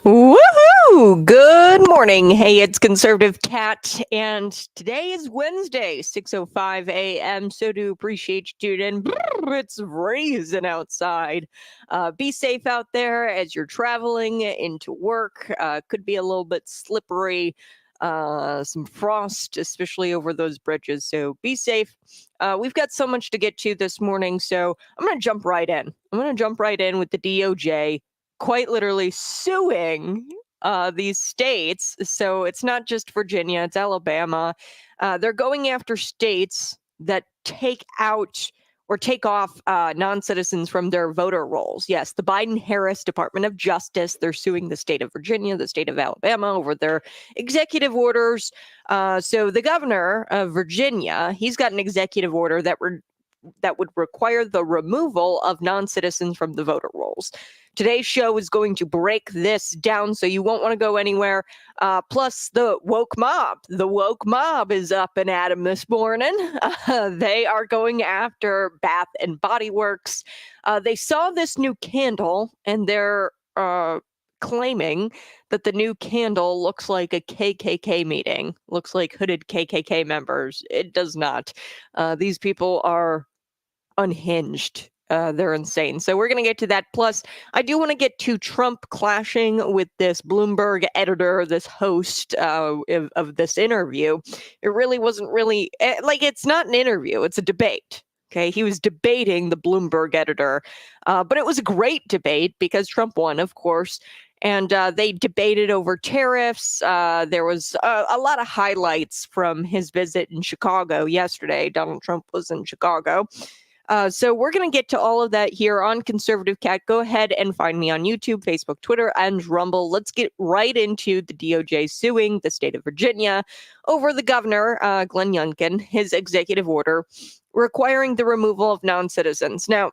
Woohoo! Good morning. Hey, it's Conservative Cat, and today is Wednesday, 6:05 a.m. So do appreciate you tuning in. It's freezing outside. Be safe out there as you're traveling into work. Could be a little bit slippery. Some frost, especially over those bridges. So be safe. We've got so much to get to this morning, so I'm going to jump right in. I'm going to jump right in with the DOJ quite literally suing these states. So it's not just Virginia, it's Alabama. They're going after states that take out or take off non-citizens from their voter rolls. Yes, the Biden-Harris Department of Justice, they're suing the state of Virginia, the state of Alabama over their executive orders. So the governor of Virginia, he's got an executive order that would require the removal of non-citizens from the voter rolls. Today's show is going to break this down, so you won't want to go anywhere. Plus, the woke mob is up and at 'em this morning. They are going after Bath and Body Works. They saw this new candle, and they're claiming that the new candle looks like a KKK meeting, looks like hooded KKK members. It does not. These people are unhinged. They're insane. So we're going to get to that. Plus, I do want to get to Trump clashing with this Bloomberg editor, this host of this interview. It really wasn't really it's not an interview. It's a debate. Okay, he was debating the Bloomberg editor, but it was a great debate because Trump won, of course. And they debated over tariffs. There was a lot of highlights from his visit in Chicago yesterday. Donald Trump was in Chicago. So we're going to get to all of that here on Conservative Cat. Go ahead and find me on YouTube, Facebook, Twitter, and Rumble. Let's get right into the DOJ suing the state of Virginia over the governor, Glenn Youngkin, his executive order requiring the removal of non-citizens. Now,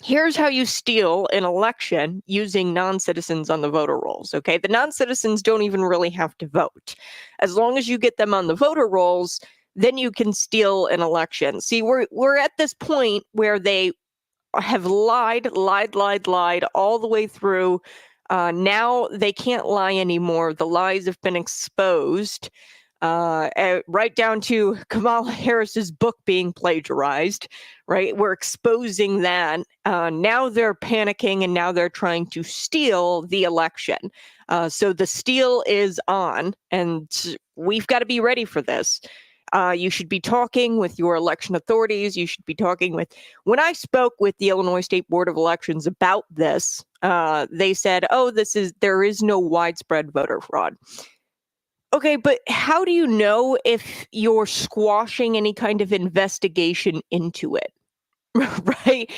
here's how you steal an election using non-citizens on the voter rolls, okay? The non-citizens don't even really have to vote. As long as you get them on the voter rolls, then you can steal an election. See, we're at this point where they have lied all the way through. Now they can't lie anymore. The lies have been exposed. Right down to Kamala Harris's book being plagiarized, right? We're exposing that. Now they're panicking and now they're trying to steal the election. So the steal is on, and we've got to be ready for this. You should be talking with your election authorities. You should be talking with. When I spoke with the Illinois State Board of Elections about this, they said, "Oh, there is no widespread voter fraud." Okay, but how do you know if you're squashing any kind of investigation into it? Right?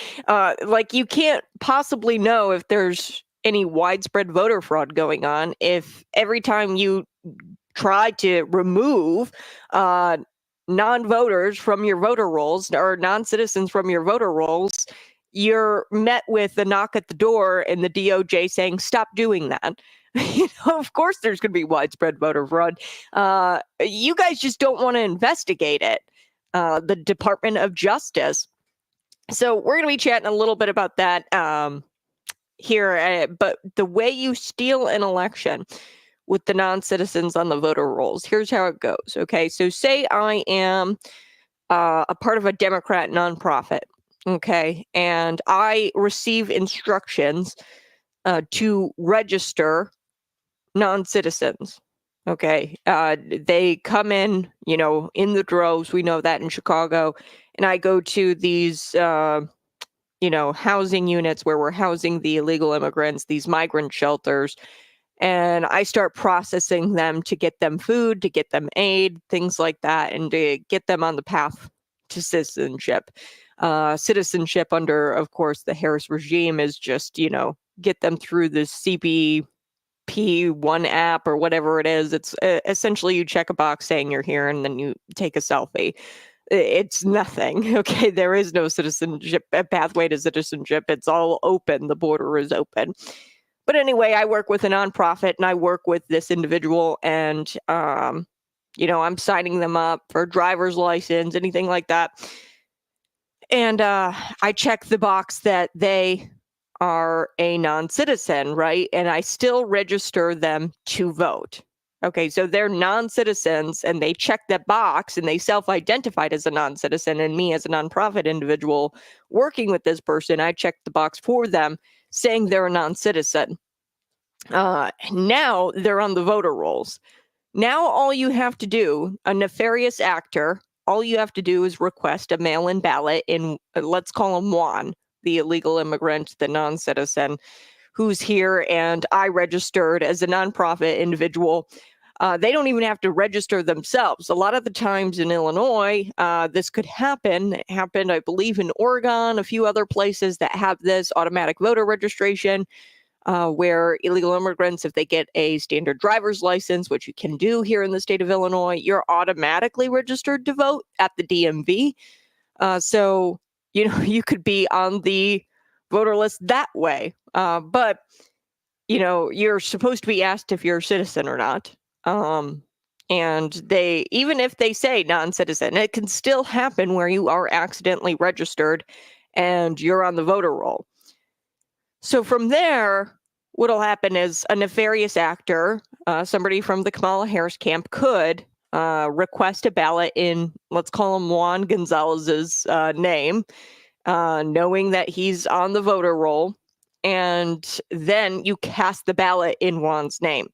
You can't possibly know if there's any widespread voter fraud going on if every time you try to remove non-voters from your voter rolls or non-citizens from your voter rolls, you're met with a knock at the door and the DOJ saying, stop doing that. Of course there's going to be widespread voter fraud. You guys just don't want to investigate it. The Department of Justice. So we're going to be chatting a little bit about that here. But the way you steal an election with the non-citizens on the voter rolls, here's how it goes. Okay, so say I am a part of a Democrat nonprofit. Okay, and I receive instructions to register non-citizens. Okay, they come in, in the droves. We know that in Chicago. And I go to these, housing units where we're housing the illegal immigrants, these migrant shelters. And I start processing them to get them food, to get them aid, things like that, and to get them on the path to citizenship. Citizenship under, of course, the Harris regime is just, get them through the CBP1 app or whatever it is. It's essentially you check a box saying you're here and then you take a selfie. It's nothing. Okay, there is no citizenship pathway to citizenship. It's all open. The border is open. But anyway, I work with a nonprofit and I work with this individual and, I'm signing them up for a driver's license, anything like that. And I check the box that they are a non-citizen, right? And I still register them to vote. Okay, so they're non-citizens and they check that box and they self-identified as a non-citizen, and me as a nonprofit individual working with this person, I checked the box for them saying they're a non-citizen. Now they're on the voter rolls. Now all you have to do, a nefarious actor, all you have to do is request a mail-in ballot in, let's call him Juan, the illegal immigrant, the non-citizen who's here, and I registered as a nonprofit individual. They don't even have to register themselves. A lot of the times in Illinois, this could happen. It happened, I believe, in Oregon, a few other places that have this automatic voter registration, where illegal immigrants, if they get a standard driver's license, which you can do here in the state of Illinois, you're automatically registered to vote at the DMV. So, you could be on the voter list that way. But, you're supposed to be asked if you're a citizen or not. And even if they say non-citizen, it can still happen where you are accidentally registered and you're on the voter roll. So from there, what'll happen is a nefarious actor, somebody from the Kamala Harris camp, could request a ballot in, let's call him Juan Gonzalez's name, knowing that he's on the voter roll, and then you cast the ballot in Juan's name.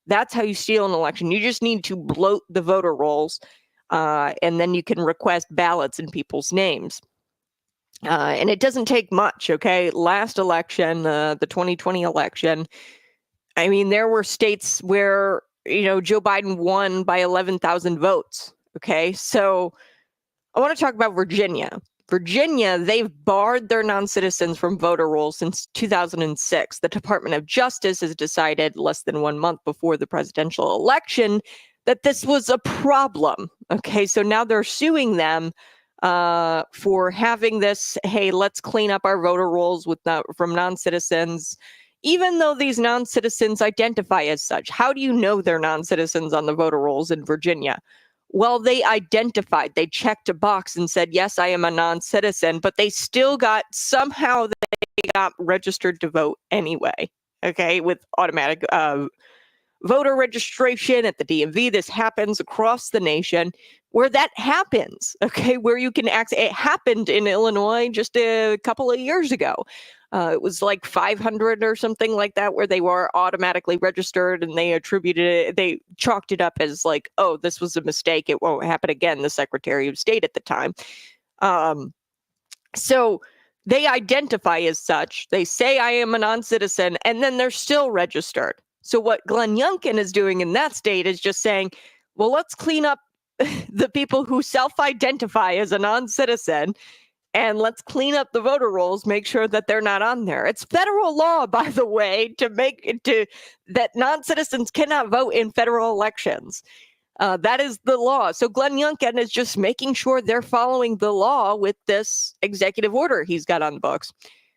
That's how you steal an election. You just need to bloat the voter rolls, and then you can request ballots in people's names. And it doesn't take much, okay? Last election, the 2020 election, I mean, there were states where, Joe Biden won by 11,000 votes, okay? So I want to talk about Virginia. Virginia, they've barred their non-citizens from voter rolls since 2006. The Department of Justice has decided less than 1 month before the presidential election that this was a problem, okay? So now they're suing them for having this, hey, let's clean up our voter rolls from non-citizens, even though these non-citizens identify as such. How do you know they're non-citizens on the voter rolls in Virginia? Well, they identified, they checked a box and said, yes, I am a non-citizen, but they still somehow they got registered to vote anyway, okay, with automatic voter registration at the DMV. This happens across the nation where that happens, okay, where you can it happened in Illinois just a couple of years ago. It was like 500 or something like that, where they were automatically registered, and they chalked it up as like, oh, this was a mistake, it won't happen again, the Secretary of State at the time. So they identify as such, they say I am a non-citizen, and then they're still registered. So what Glenn Youngkin is doing in that state is just saying, well, let's clean up the people who self-identify as a non-citizen, and let's clean up the voter rolls, make sure that they're not on there. It's federal law, by the way, that non-citizens cannot vote in federal elections. That is the law. So Glenn Youngkin is just making sure they're following the law with this executive order he's got on the books.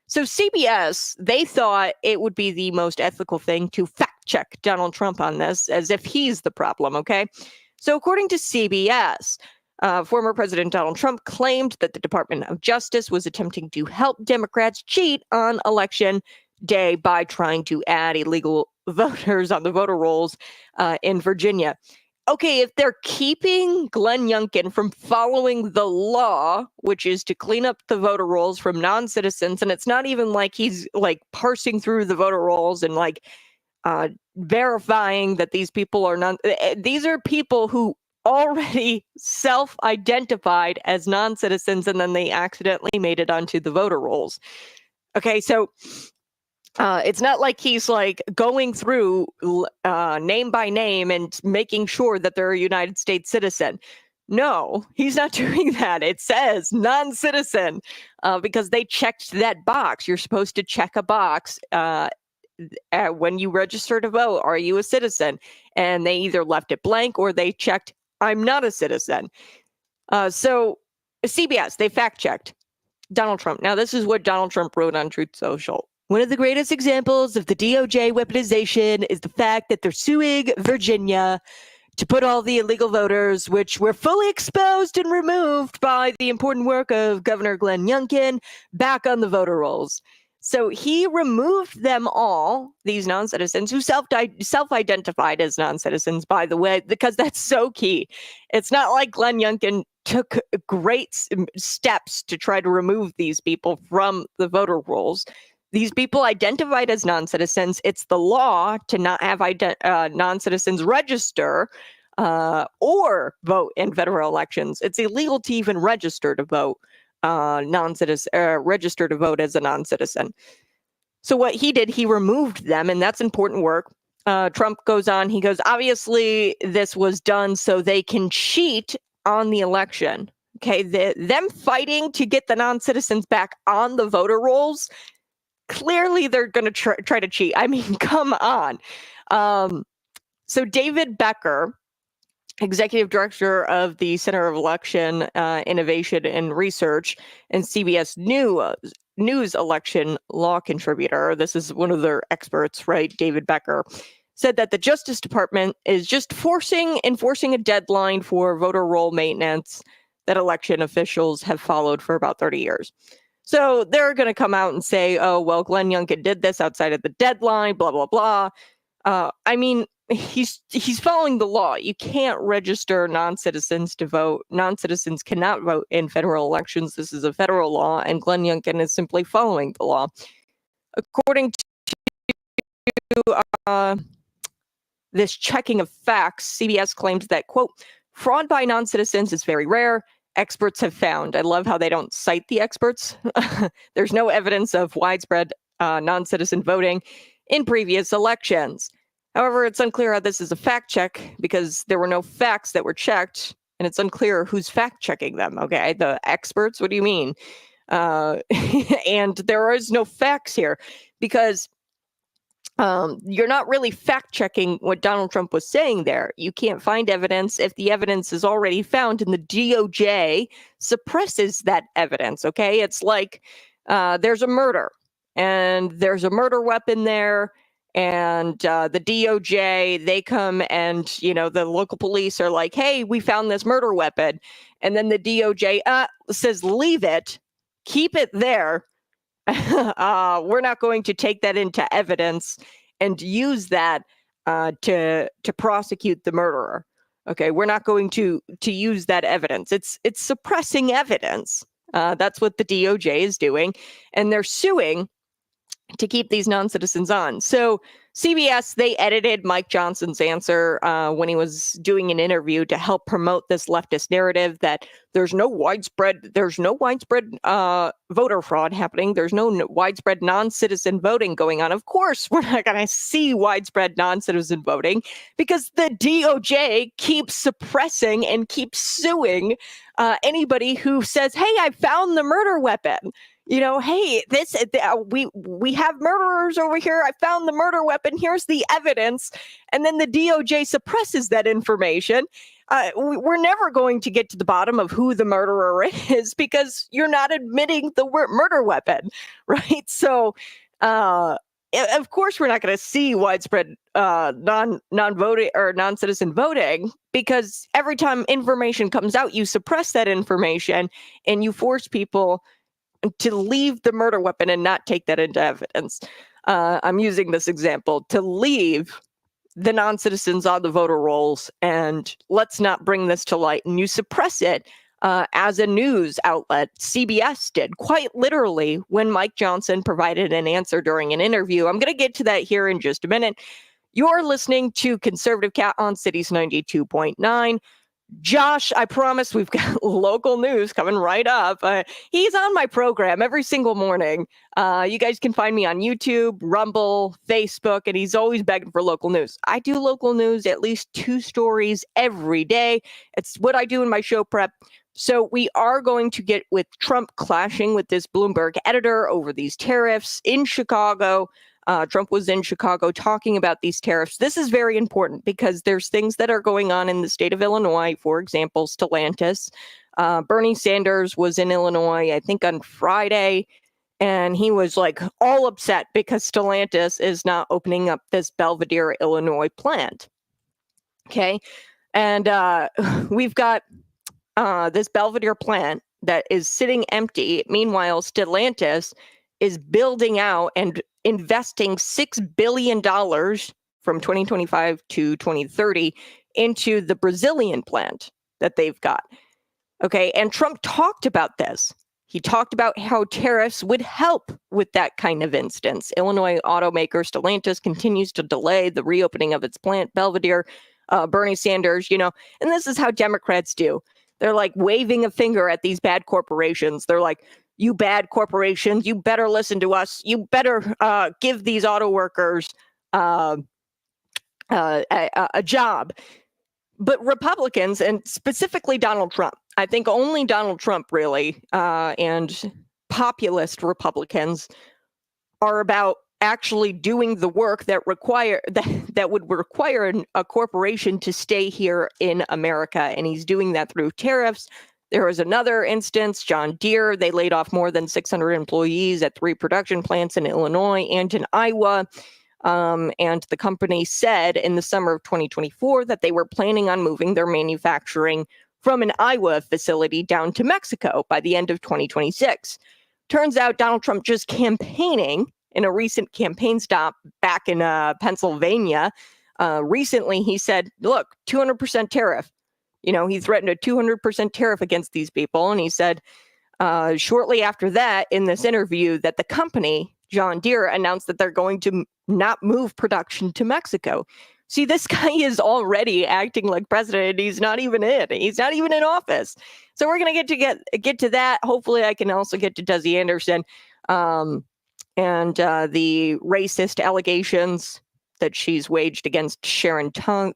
So CBS, they thought it would be the most ethical thing to fact check Donald Trump on this, as if he's the problem, okay? So according to CBS, former President Donald Trump claimed that the Department of Justice was attempting to help Democrats cheat on election day by trying to add illegal voters on the voter rolls in Virginia. Okay, if they're keeping Glenn Youngkin from following the law, which is to clean up the voter rolls from non-citizens, and it's not even like he's like parsing through the voter rolls and like verifying that these people are these are people who already self-identified as non-citizens, and then they accidentally made it onto the voter rolls. Okay, so it's not like he's like going through name by name and making sure that they're a United States citizen. No, he's not doing that. It says non-citizen because they checked that box. You're supposed to check a box when you register to vote. Are you a citizen? And they either left it blank or they checked, I'm not a citizen. So CBS, they fact checked Donald Trump. Now, this is what Donald Trump wrote on Truth Social. One of the greatest examples of the DOJ weaponization is the fact that they're suing Virginia to put all the illegal voters, which were fully exposed and removed by the important work of Governor Glenn Youngkin, back on the voter rolls. So he removed them all, these non-citizens who self-identified as non-citizens, by the way, because that's so key. It's not like Glenn Youngkin took great steps to try to remove these people from the voter rolls. These people identified as non-citizens. It's the law to not have non-citizens register or vote in federal elections. It's illegal to even register to vote. Register to vote as a non-citizen. So what he did, he removed them, and that's important work. Trump goes on, he goes, obviously this was done so they can cheat on the election. Okay, them fighting to get the non-citizens back on the voter rolls, clearly they're going to try to cheat. I mean, come on. So David Becker, executive director of the Center of Election Innovation and Research and CBS News election law contributor, this is one of their experts, right, David Becker, said that the Justice Department is just enforcing a deadline for voter roll maintenance that election officials have followed for about 30 years. So they're going to come out and say, oh, well, Glenn Youngkin did this outside of the deadline, blah, blah, blah. I mean, he's following the law. You can't register non-citizens to vote. Non-citizens cannot vote in federal elections. This is a federal law, and Glenn Youngkin is simply following the law. According to this checking of facts, CBS claims that, quote, fraud by non-citizens is very rare. Experts have found. I love how they don't cite the experts. There's no evidence of widespread non-citizen voting in previous elections. However, it's unclear how this is a fact check because there were no facts that were checked, and it's unclear who's fact checking them. Okay, the experts, what do you mean? And there is no facts here because you're not really fact checking what Donald Trump was saying there. You can't find evidence if the evidence is already found and the DOJ suppresses that evidence. Okay, it's like there's a murder and there's a murder weapon there. And the DOJ, they come and, the local police are like, hey, we found this murder weapon. And then the DOJ says, leave it, keep it there. We're not going to take that into evidence and use that to prosecute the murderer. Okay, we're not going to use that evidence. It's suppressing evidence. That's what the DOJ is doing. And they're suing to keep these non-citizens on. So CBS, they edited Mike Johnson's answer when he was doing an interview to help promote this leftist narrative that there's no widespread voter fraud happening. There's no widespread non-citizen voting going on. Of course, we're not going to see widespread non-citizen voting because the DOJ keeps suppressing and keeps suing anybody who says, hey, I found the murder weapon. Hey, we have murderers over here. I found the murder weapon. Here's the evidence. And then the DOJ suppresses that information. We're never going to get to the bottom of who the murderer is because you're not admitting the murder weapon, right? So, of course, we're not going to see widespread non-voting or non-citizen voting because every time information comes out, you suppress that information and you force people to leave the murder weapon and not take that into evidence. I'm using this example to leave the non-citizens on the voter rolls and let's not bring this to light. And you suppress it as a news outlet. CBS did quite literally when Mike Johnson provided an answer during an interview. I'm going to get to that here in just a minute. You're listening to Conservative Cat on Cities 92.9. Josh, I promise we've got local news coming right up. He's on my program every single morning. You guys can find me on YouTube, Rumble, Facebook, and he's always begging for local news. I do local news, at least 2 stories every day. It's what I do in my show prep. So we are going to get with Trump clashing with this Bloomberg editor over these tariffs in Chicago. Trump was in Chicago talking about these tariffs. This is very important because there's things that are going on in the state of Illinois. For example, Stellantis. Bernie Sanders was in Illinois, I think on Friday, and he was like all upset because Stellantis is not opening up this Belvidere, Illinois plant. Okay. And we've got this Belvidere plant that is sitting empty. Meanwhile, Stellantis is building out and investing $6 billion from 2025 to 2030 into the Brazilian plant that they've got. Okay, and Trump talked about this. He talked about how tariffs would help with that kind of instance. Illinois automaker Stellantis continues to delay the reopening of its plant, Belvedere. Bernie Sanders, and this is how Democrats do. They're like waving a finger at these bad corporations. They're like, you bad corporations, you better listen to us. You better give these auto workers a job. But Republicans, and specifically Donald Trump, I think only Donald Trump really, and populist Republicans are about actually doing the work that would require a corporation to stay here in America. And he's doing that through tariffs. There was another instance, John Deere, they laid off more than 600 employees at 3 production plants in Illinois and in Iowa. And the company said in the summer of 2024 that they were planning on moving their manufacturing from an Iowa facility down to Mexico by the end of 2026. Turns out Donald Trump just campaigning in a recent campaign stop back in Pennsylvania. Recently, he said, look, 200% tariff. He threatened a 200% tariff against these people. And he said shortly after that, in this interview, that the company, John Deere, announced that they're going to not move production to Mexico. See, this guy is already acting like president. He's not even in office. So we're going to get to that. Hopefully I can also get to Desi Anderson and the racist allegations that she's waged against Sharon Chung,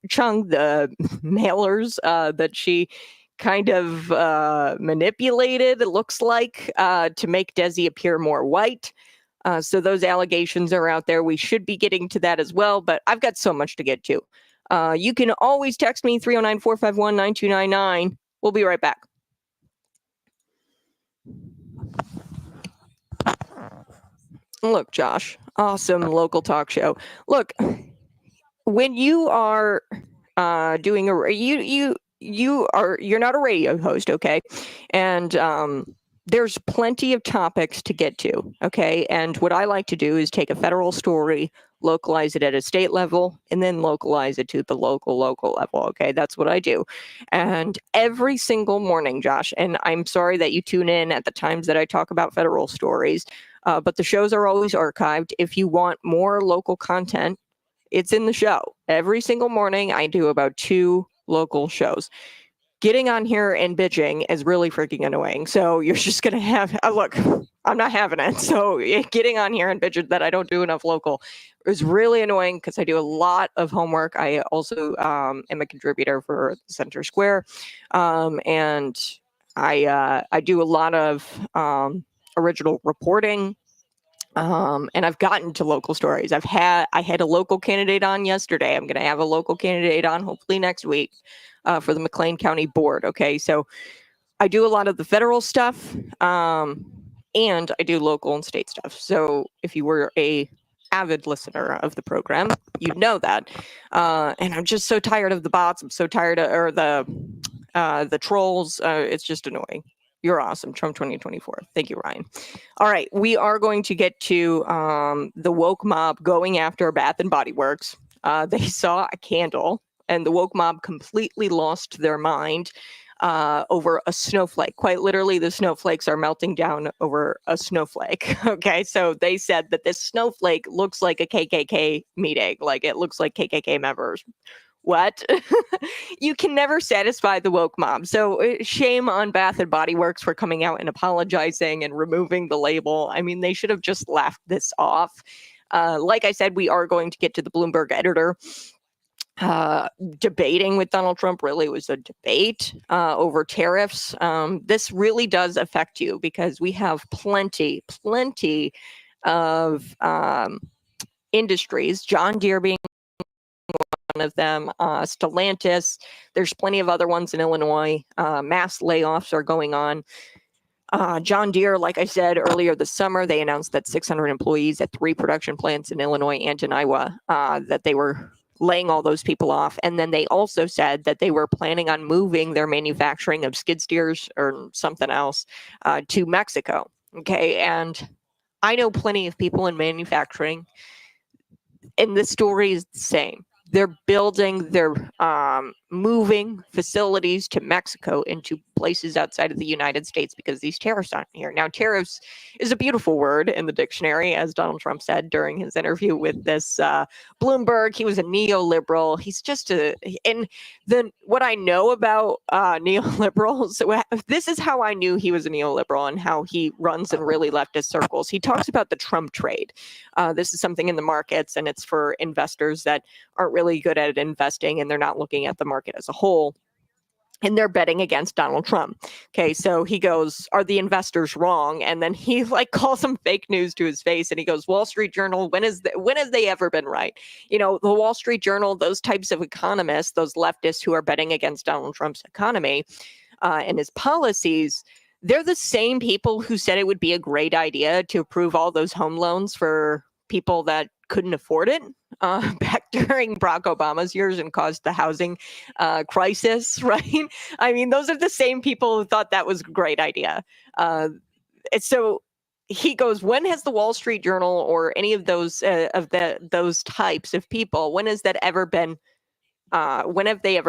the mailers that she kind of manipulated, it looks like, to make Desi appear more white. So those allegations are out there. We should be getting to that as well, but I've got so much to get to. You can always text me 309-451-9299. We'll be right back. Look, Josh, awesome local talk show. Look, when you are doing you're not a radio host, okay? And there's plenty of topics to get to, okay? And what I like to do is take a federal story, localize it at a state level, and then localize it to the local level, okay? That's what I do. And every single morning, Josh, and I'm sorry that you tune in at the times that I talk about federal stories, but the shows are always archived. If you want more local content, it's in the show. Every single morning, I do about 2 local shows. Getting on here and bitching is really freaking annoying. So you're just going to have, look, I'm not having it. So getting on here and bitching that I don't do enough local is really annoying because I do a lot of homework. I also am a contributor for Center Square. And I do a lot of original reporting. And I've gotten to local stories. I had a local candidate on yesterday. I'm going to have a local candidate on hopefully next week for the McLean County Board. Okay, so I do a lot of the federal stuff, and I do local and state stuff. So if you were a avid listener of the program, you'd know that. And I'm just so tired of the bots. I'm so tired of the trolls. It's just annoying. You're awesome. Trump 2024. Thank you, Ryan. All right. We are going to get to the woke mob going after Bath and Body Works. They saw a candle, and the woke mob completely lost their mind over a snowflake. Quite literally, the snowflakes are melting down over a snowflake. Okay. So they said that this snowflake looks like a KKK meeting. Like it looks like KKK members. What? You can never satisfy the woke mob. So shame on Bath and Body Works for coming out and apologizing and removing the label. I mean, they should have just laughed this off. Like I said, we are going to get to the Bloomberg editor. Debating with Donald Trump really was a debate over tariffs. This really does affect you because we have plenty of industries, John Deere being one of them, Stellantis. There's plenty of other ones in Illinois. Mass layoffs are going on. John Deere, like I said earlier this summer, they announced that 600 employees at 3 production plants in Illinois and in Iowa, that they were laying all those people off. And then they also said that they were planning on moving their manufacturing of skid steers or something else to Mexico. Okay. And I know plenty of people in manufacturing, and the story is the same. They're moving facilities to Mexico into places outside of the United States because these tariffs aren't here. Now, tariffs is a beautiful word in the dictionary, as Donald Trump said during his interview with this Bloomberg. He was a neoliberal. He's just and then what I know about neoliberals, this is how I knew he was a neoliberal and how he runs in really leftist circles. He talks about the Trump trade. This is something in the markets, and it's for investors that aren't really good at investing and they're not looking at the market as a whole. And they're betting against Donald Trump. Okay, so he goes, "Are the investors wrong?" And then he calls them fake news to his face, and he goes, "Wall Street Journal, when has they ever been right?" The Wall Street Journal, those types of economists, those leftists who are betting against Donald Trump's economy and his policies, they're the same people who said it would be a great idea to approve all those home loans for people that couldn't afford it back during Barack Obama's years and caused the housing crisis, right? I mean, those are the same people who thought that was a great idea. So he goes, when has the Wall Street Journal or any of those those types of people, when have they ever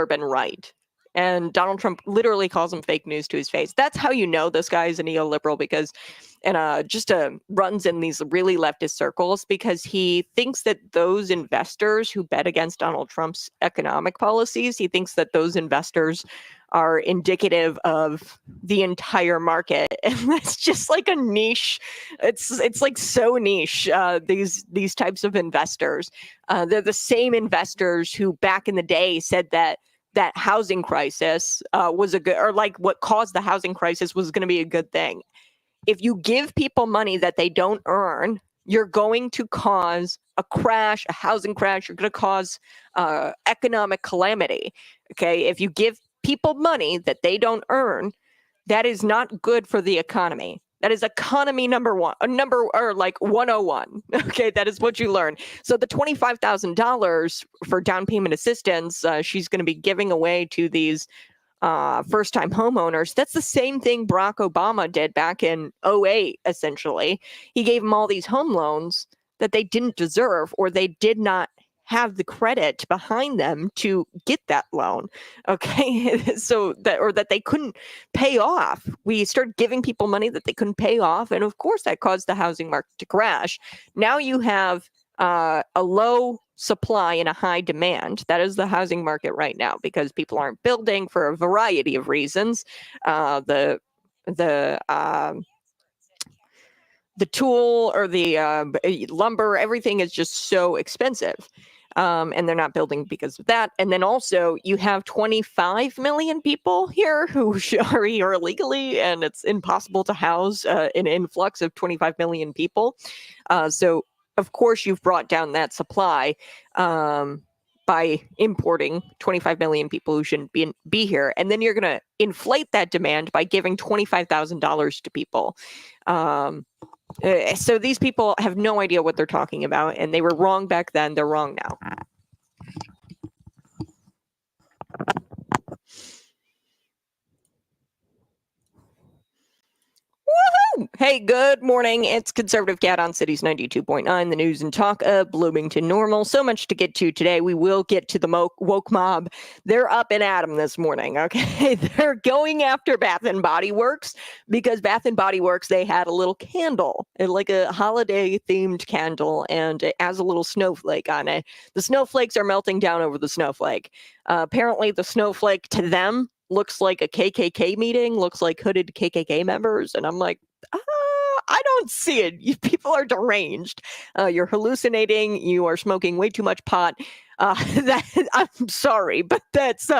been right? And Donald Trump literally calls them fake news to his face. That's how you know this guy is a neoliberal, because runs in these really leftist circles, because he thinks that those investors who bet against Donald Trump's economic policies, he thinks that those investors are indicative of the entire market. And that's just like a niche. It's like so niche, these types of investors. They're the same investors who back in the day said that housing crisis was a good, or what caused the housing crisis was going to be a good thing. If you give people money that they don't earn, you're going to cause a crash, a housing crash. You're going to cause economic calamity. Okay, if you give people money that they don't earn, that is not good for the economy. That is economy 101. Okay, that is what you learn. So the $25,000 for down payment assistance, she's going to be giving away to these first-time homeowners. That's the same thing Barack Obama did back in 2008, essentially. He gave them all these home loans that they didn't deserve, or they did not have the credit behind them to get that loan. Okay, that they couldn't pay off. We started giving people money that they couldn't pay off, and of course that caused the housing market to crash. Now you have a low supply and a high demand. That is the housing market right now, because people aren't building for a variety of reasons. The tool or the lumber, everything is just so expensive. And they're not building because of that. And then also you have 25 million people here who are here illegally, and it's impossible to house an influx of 25 million people. So of course you've brought down that supply by importing 25 million people who shouldn't be here. And then you're going to inflate that demand by giving $25,000 to people. So these people have no idea what they're talking about, and they were wrong back then. They're wrong now. Woohoo! Hey, good morning. It's Conservative Cat on Cities 92.9, the news and talk of Bloomington Normal. So much to get to today. We will get to the woke mob. They're up and at 'em this morning, okay? They're going after Bath and Body Works, because Bath and Body Works, they had a little candle, like a holiday-themed candle, and it has a little snowflake on it. The snowflakes are melting down over the snowflake. Apparently, the snowflake to them looks like a KKK meeting, looks like hooded KKK members. And I'm like, I don't see it. You people are deranged. You're hallucinating. You are smoking way too much pot. I'm sorry, but that's...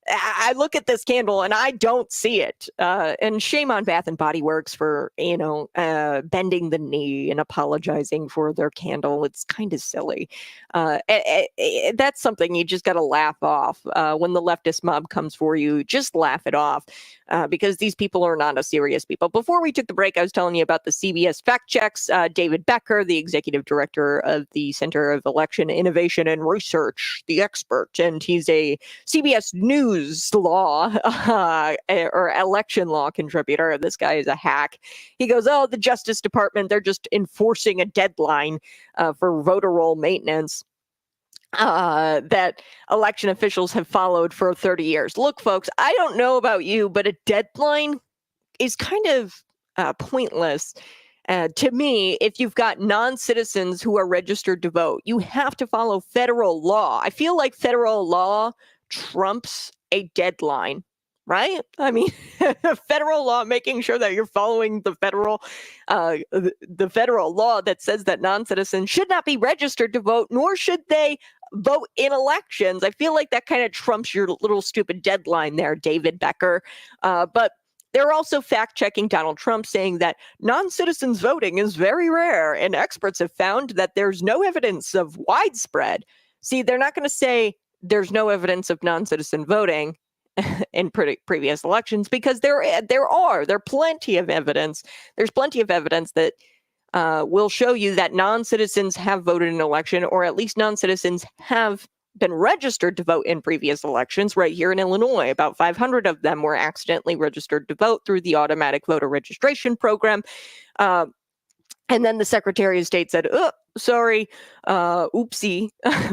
I look at this candle and I don't see it. And shame on Bath and Body Works for, bending the knee and apologizing for their candle. It's kind of silly. That's something you just got to laugh off. When the leftist mob comes for you, just laugh it off, because these people are not a serious people. Before we took the break, I was telling you about the CBS fact checks. David Becker, the executive director of the Center of Election Innovation and Research, the expert, and he's a CBS News news law or election law contributor. This guy is a hack. He goes, oh, the Justice Department, they're just enforcing a deadline for voter roll maintenance that election officials have followed for 30 years. Look, folks, I don't know about you, but a deadline is kind of pointless. To me, if you've got non-citizens who are registered to vote, you have to follow federal law. I feel like federal law trumps a deadline, right? I mean, federal law, making sure that you're following the federal law that says that non-citizens should not be registered to vote, nor should they vote in elections. I feel like that kind of trumps your little stupid deadline there, David Becker. But they're also fact-checking Donald Trump, saying that non-citizens voting is very rare, and experts have found that there's no evidence of widespread. See, they're not going to say there's no evidence of non-citizen voting in previous elections, because there are plenty of evidence. There's plenty of evidence that will show you that non-citizens have voted in an election, or at least non-citizens have been registered to vote in previous elections. Right here in Illinois, about 500 of them were accidentally registered to vote through the automatic voter registration program. And then the Secretary of State said, oh, sorry, oopsie,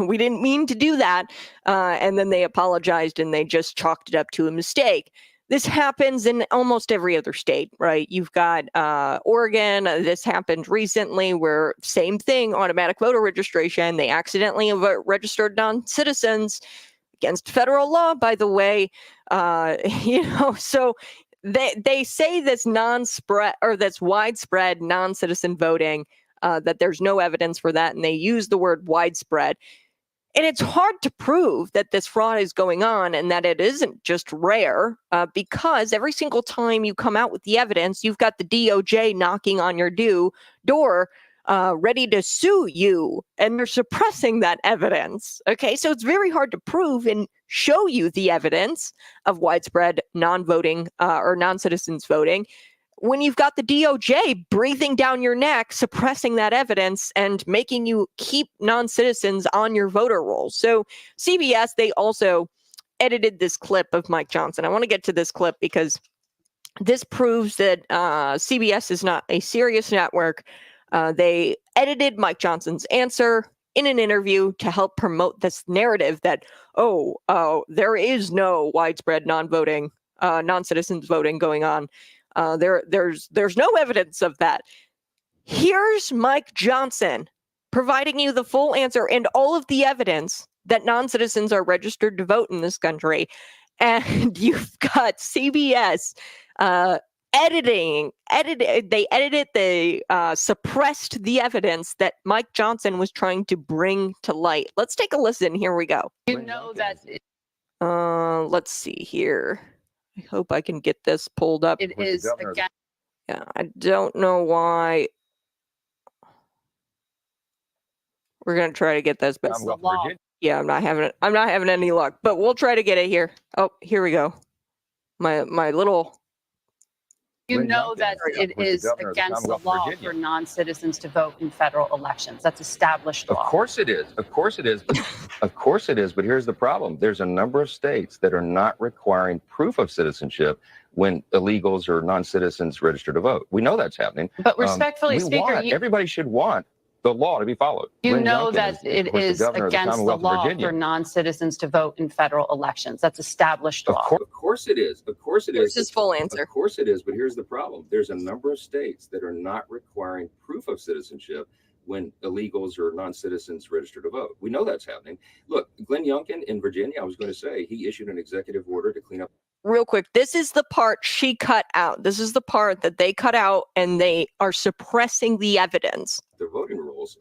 we didn't mean to do that. And then they apologized and they just chalked it up to a mistake. This happens in almost every other state, right? You've got Oregon. This happened recently where same thing, automatic voter registration. They accidentally registered non-citizens against federal law, by the way. So they say this non-spread or that's widespread non-citizen voting, that there's no evidence for that. And they use the word widespread. And it's hard to prove that this fraud is going on and that it isn't just rare, because every single time you come out with the evidence, you've got the DOJ knocking on your door, ready to sue you, and they're suppressing that evidence. Okay, so it's very hard to prove and show you the evidence of widespread non-voting or non-citizens voting when you've got the DOJ breathing down your neck, suppressing that evidence and making you keep non-citizens on your voter rolls. So CBS, they also edited this clip of Mike Johnson. I want to get to this clip because this proves that CBS is not a serious network. They edited Mike Johnson's answer in an interview to help promote this narrative that, there is no widespread non-voting, non-citizens voting going on. There's no evidence of that. Here's Mike Johnson providing you the full answer and all of the evidence that non-citizens are registered to vote in this country. And you've got CBS they suppressed the evidence that Mike Johnson was trying to bring to light. Let's take a listen. Here we go. You know that. Let's see here. I hope I can get this pulled up. It is again. Yeah, I don't know why. We're gonna try to get this, but yeah, I'm not having any luck. But we'll try to get it here. Oh, here we go. My little. You know that it is against the law for non-citizens to vote in federal elections. That's established law. Of course it is. Of course it is. Of course it is. But here's the problem. There's a number of states that are not requiring proof of citizenship when illegals or non-citizens register to vote. We know that's happening. But respectfully, Speaker, everybody should want the law to be followed. You know that it is against the law for non-citizens to vote in federal elections. That's established law. Of course it is. Of course it is. Here's his full answer. Of course it is. But here's the problem. There's a number of states that are not requiring proof of citizenship when illegals or non-citizens register to vote. We know that's happening. Look, Glenn Youngkin in Virginia, I was going to say, he issued an executive order to clean up. Real quick, this is the part she cut out. This is the part that they cut out, and they are suppressing the evidence. Their voting rules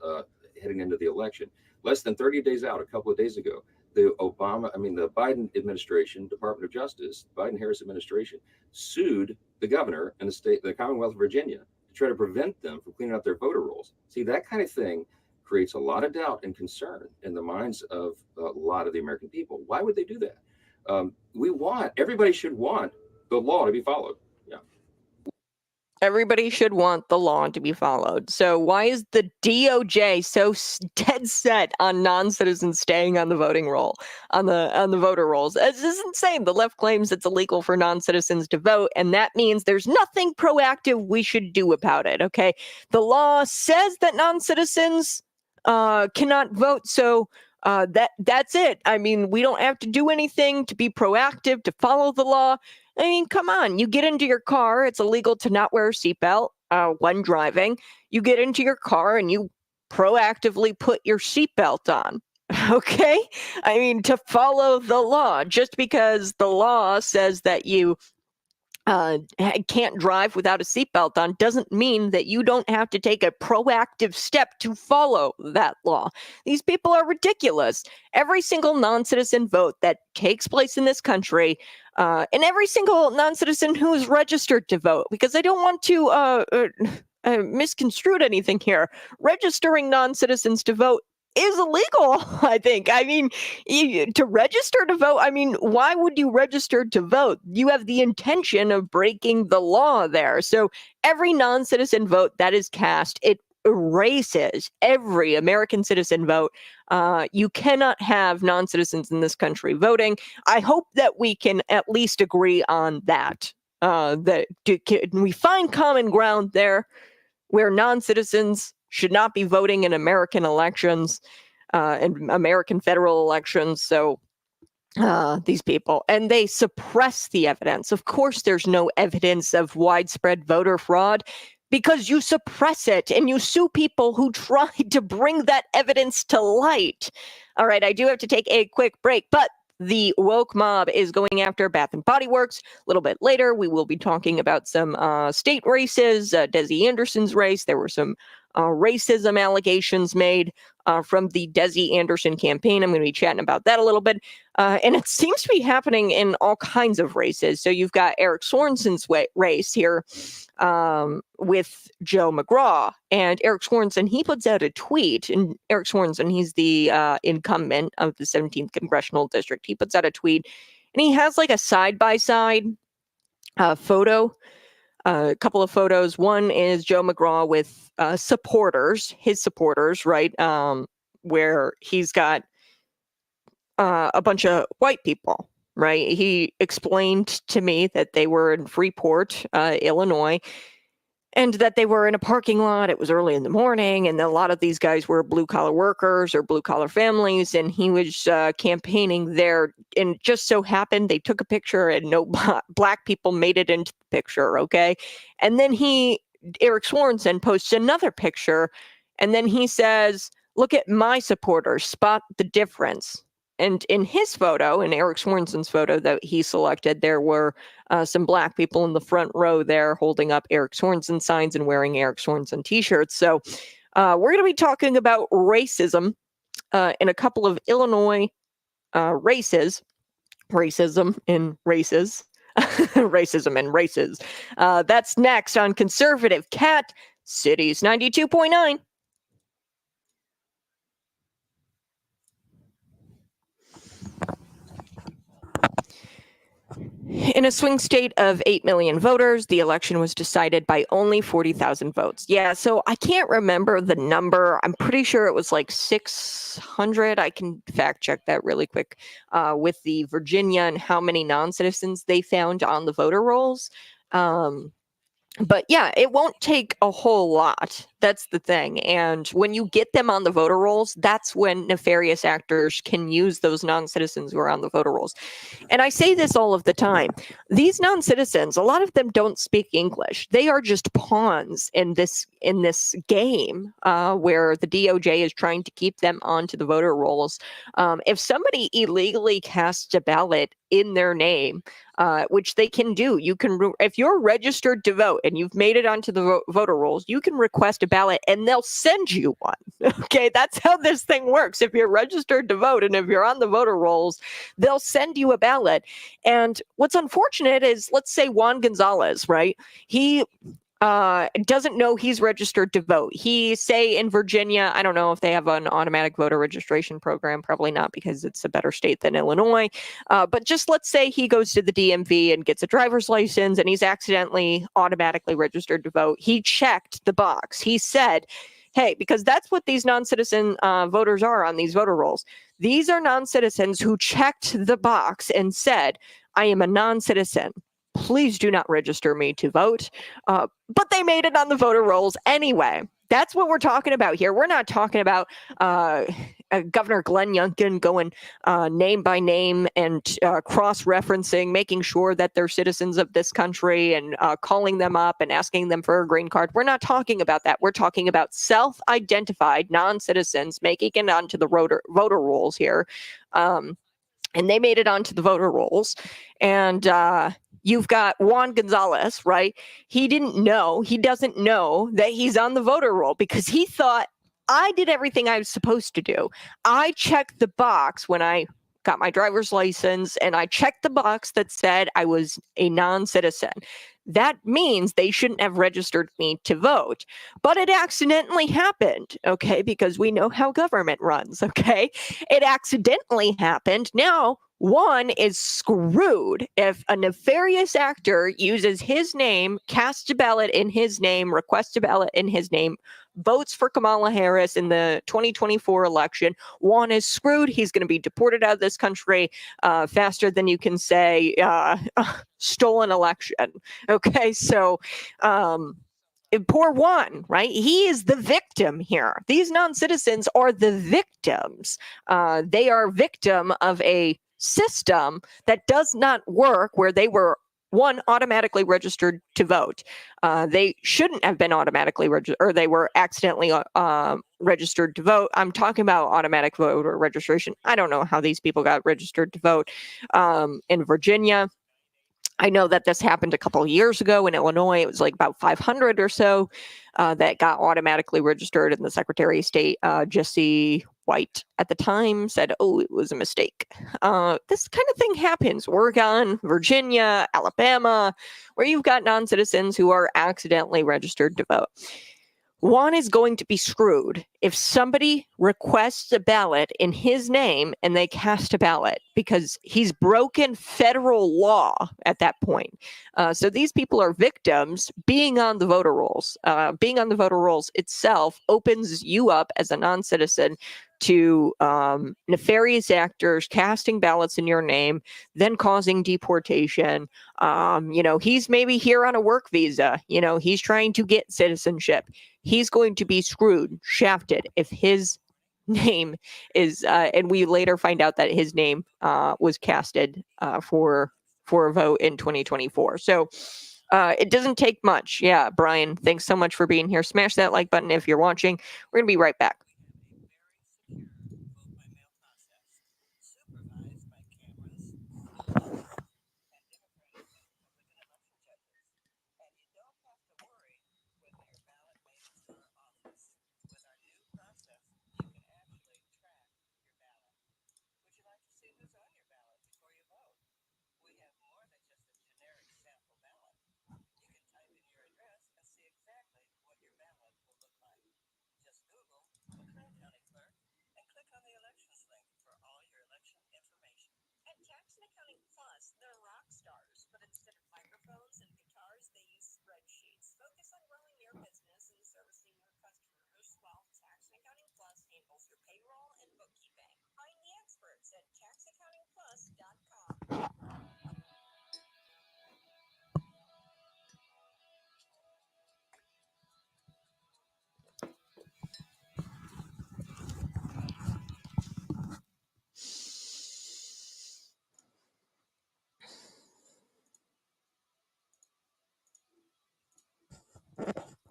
heading into the election. Less than 30 days out, a couple of days ago, the Biden administration, Department of Justice, Biden-Harris administration, sued the governor and the Commonwealth of Virginia to try to prevent them from cleaning up their voter rolls. See, that kind of thing creates a lot of doubt and concern in the minds of a lot of the American people. Why would they do that? Everybody should want the law to be followed. Yeah. Everybody should want the law to be followed. So why is the DOJ so dead set on non-citizens staying on the voting roll, on the voter rolls? This is insane. The left claims it's illegal for non-citizens to vote, and that means there's nothing proactive we should do about it. Okay, the law says that non-citizens cannot vote, so that's it. I mean, we don't have to do anything to be proactive to follow the law. I mean, come on. You get into your car. It's illegal to not wear a seatbelt when driving. You get into your car and you proactively put your seatbelt on. Okay? I mean, to follow the law. Just because the law says that you can't drive without a seatbelt on doesn't mean that you don't have to take a proactive step to follow that law. These people are ridiculous. Every single non-citizen vote that takes place in this country, and every single non-citizen who is registered to vote, because I don't want to misconstrue anything here. Registering non-citizens to vote is illegal, I think. I mean, to register to vote, I mean, why would you register to vote? You have the intention of breaking the law there. So every non-citizen vote that is cast, it erases every American citizen vote. You cannot have non-citizens in this country voting. I hope that we can at least agree on that. Can we find common ground there where non-citizens should not be voting in American elections and American federal elections? So these people, and they suppress the evidence. Of course, there's no evidence of widespread voter fraud because you suppress it and you sue people who tried to bring that evidence to light. All right, I do have to take a quick break, but the woke mob is going after Bath and Body Works. A little bit later, we will be talking about some state races, Desi Anderson's race. There were some racism allegations made from the Desi Anderson campaign. I'm going to be chatting about that a little bit. And it seems to be happening in all kinds of races. So you've got Eric Sorensen's race here with Joe McGraw. And Eric Sorensen, he puts out a tweet. And Eric Sorensen, he's the incumbent of the 17th Congressional District. He puts out a tweet. And he has like a side-by-side photo. A couple of photos. One is Joe McGraw with supporters, his supporters, right? Where he's got a bunch of white people, right? He explained to me that they were in Freeport, Illinois, and that they were in a parking lot. It was early in the morning, and a lot of these guys were blue-collar workers or blue-collar families, and he was campaigning there. And it just so happened they took a picture, and no black people made it into the picture, okay? And then Eric Sorensen posts another picture, and then he says, "Look at my supporters, spot the difference." And in his photo, in Eric Sorensen's photo that he selected, there were some black people in the front row there holding up Eric Sorensen signs and wearing Eric Sorensen t-shirts. So we're going to be talking about racism in a couple of Illinois races. Racism in races. Racism in races. That's next on Conservative Cat Cities 92.9. In a swing state of 8 million voters, the election was decided by only 40,000 votes. Yeah, so I can't remember the number. I'm pretty sure it was like 600. I can fact check that really quick with the Virginia and how many non-citizens they found on the voter rolls. But yeah, it won't take a whole lot. That's the thing. And when you get them on the voter rolls, that's when nefarious actors can use those non-citizens who are on the voter rolls. And I say this all of the time. These non-citizens, a lot of them don't speak English. They are just pawns in this game where the DOJ is trying to keep them onto the voter rolls. If somebody illegally casts a ballot in their name, which they can do, you can, if you're registered to vote and you've made it onto the voter rolls, you can request a ballot and they'll send you one. Okay, that's how this thing works. If you're registered to vote and if you're on the voter rolls, they'll send you a ballot. And what's unfortunate is, let's say Juan Gonzalez, right? He doesn't know he's registered to vote. He say in Virginia, I don't know if they have an automatic voter registration program, probably not because it's a better state than Illinois. But just let's say he goes to the DMV and gets a driver's license and he's accidentally automatically registered to vote. He checked the box. He said, hey, because that's what these non-citizen voters are on these voter rolls. These are non-citizens who checked the box and said, I am a non-citizen. Please do not register me to vote. But they made it on the voter rolls anyway. That's what we're talking about here. We're not talking about Governor Glenn Youngkin going name by name and cross-referencing, making sure that they're citizens of this country and calling them up and asking them for a green card. We're not talking about that. We're talking about self-identified non-citizens making it onto the voter rolls here. And they made it onto the voter rolls. And you've got Juan Gonzalez, right? He doesn't know that he's on the voter roll because he thought, I did everything I was supposed to do. I checked the box when I got my driver's license and I checked the box that said I was a non-citizen. That means they shouldn't have registered me to vote. But it accidentally happened, okay? Because we know how government runs, okay? It accidentally happened. Now, Juan is screwed if a nefarious actor uses his name, casts a ballot in his name, requests a ballot in his name, votes for Kamala Harris in the 2024 election. Juan is screwed. He's going to be deported out of this country faster than you can say stolen election. Okay, so poor Juan, right? He is the victim here. These non-citizens are the victims. They are victim of a system that does not work where they were automatically registered to vote. They shouldn't have been automatically registered, or they were accidentally registered to vote. I'm talking about automatic voter registration. I don't know how these people got registered to vote in Virginia. I know that this happened a couple of years ago in Illinois. It was like about 500 or so that got automatically registered, and the Secretary of State, Jesse White, at the time said, oh, it was a mistake. This kind of thing happens. Oregon, Virginia, Alabama, where you've got non-citizens who are accidentally registered to vote. Juan is going to be screwed if somebody requests a ballot in his name and they cast a ballot because he's broken federal law at that point. So these people are victims being on the voter rolls. Being on the voter rolls itself opens you up as a non-citizen to nefarious actors casting ballots in your name, then causing deportation. He's maybe here on a work visa. He's trying to get citizenship. He's going to be screwed, shafted, if his name is, and we later find out that his name was casted for a vote in 2024. So it doesn't take much. Yeah, Brian, thanks so much for being here. Smash that like button if you're watching. We're going to be right back.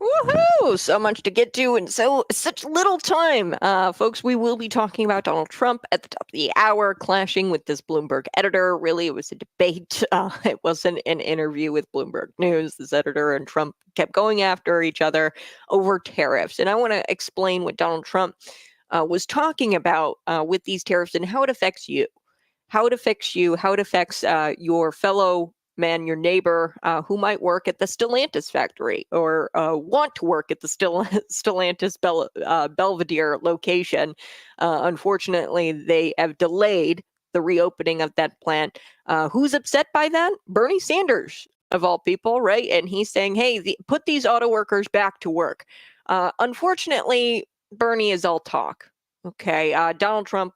Woohoo! So much to get to in such little time. Folks, we will be talking about Donald Trump at the top of the hour, clashing with this Bloomberg editor. Really, it was a debate. It wasn't an interview with Bloomberg News. This editor and Trump kept going after each other over tariffs. And I want to explain what Donald Trump was talking about with these tariffs and how it affects you. How it affects you, how it affects your fellow man, your neighbor, who might work at the Stellantis factory or want to work at the Stellantis Belvedere location. Unfortunately, they have delayed the reopening of that plant. Who's upset by that? Bernie Sanders, of all people, right? And he's saying, hey, put these auto workers back to work. Unfortunately, Bernie is all talk. Okay. Donald Trump,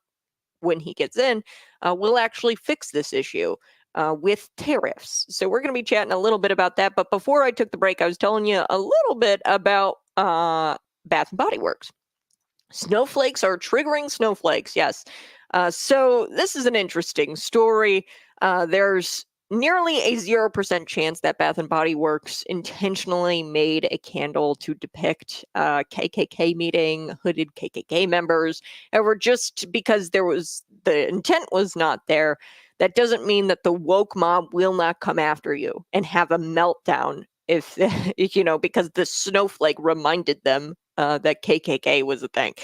when he gets in, will actually fix this issue with tariffs. So we're going to be chatting a little bit about that. But before I took the break, I was telling you a little bit about Bath and Body Works. Snowflakes are triggering snowflakes. Yes. So this is an interesting story. There's nearly a 0% chance that Bath and Body Works intentionally made a candle to depict KKK meeting, hooded KKK members, or just because the intent was not there. That doesn't mean that the woke mob will not come after you and have a meltdown if because the snowflake reminded them that KKK was a thing.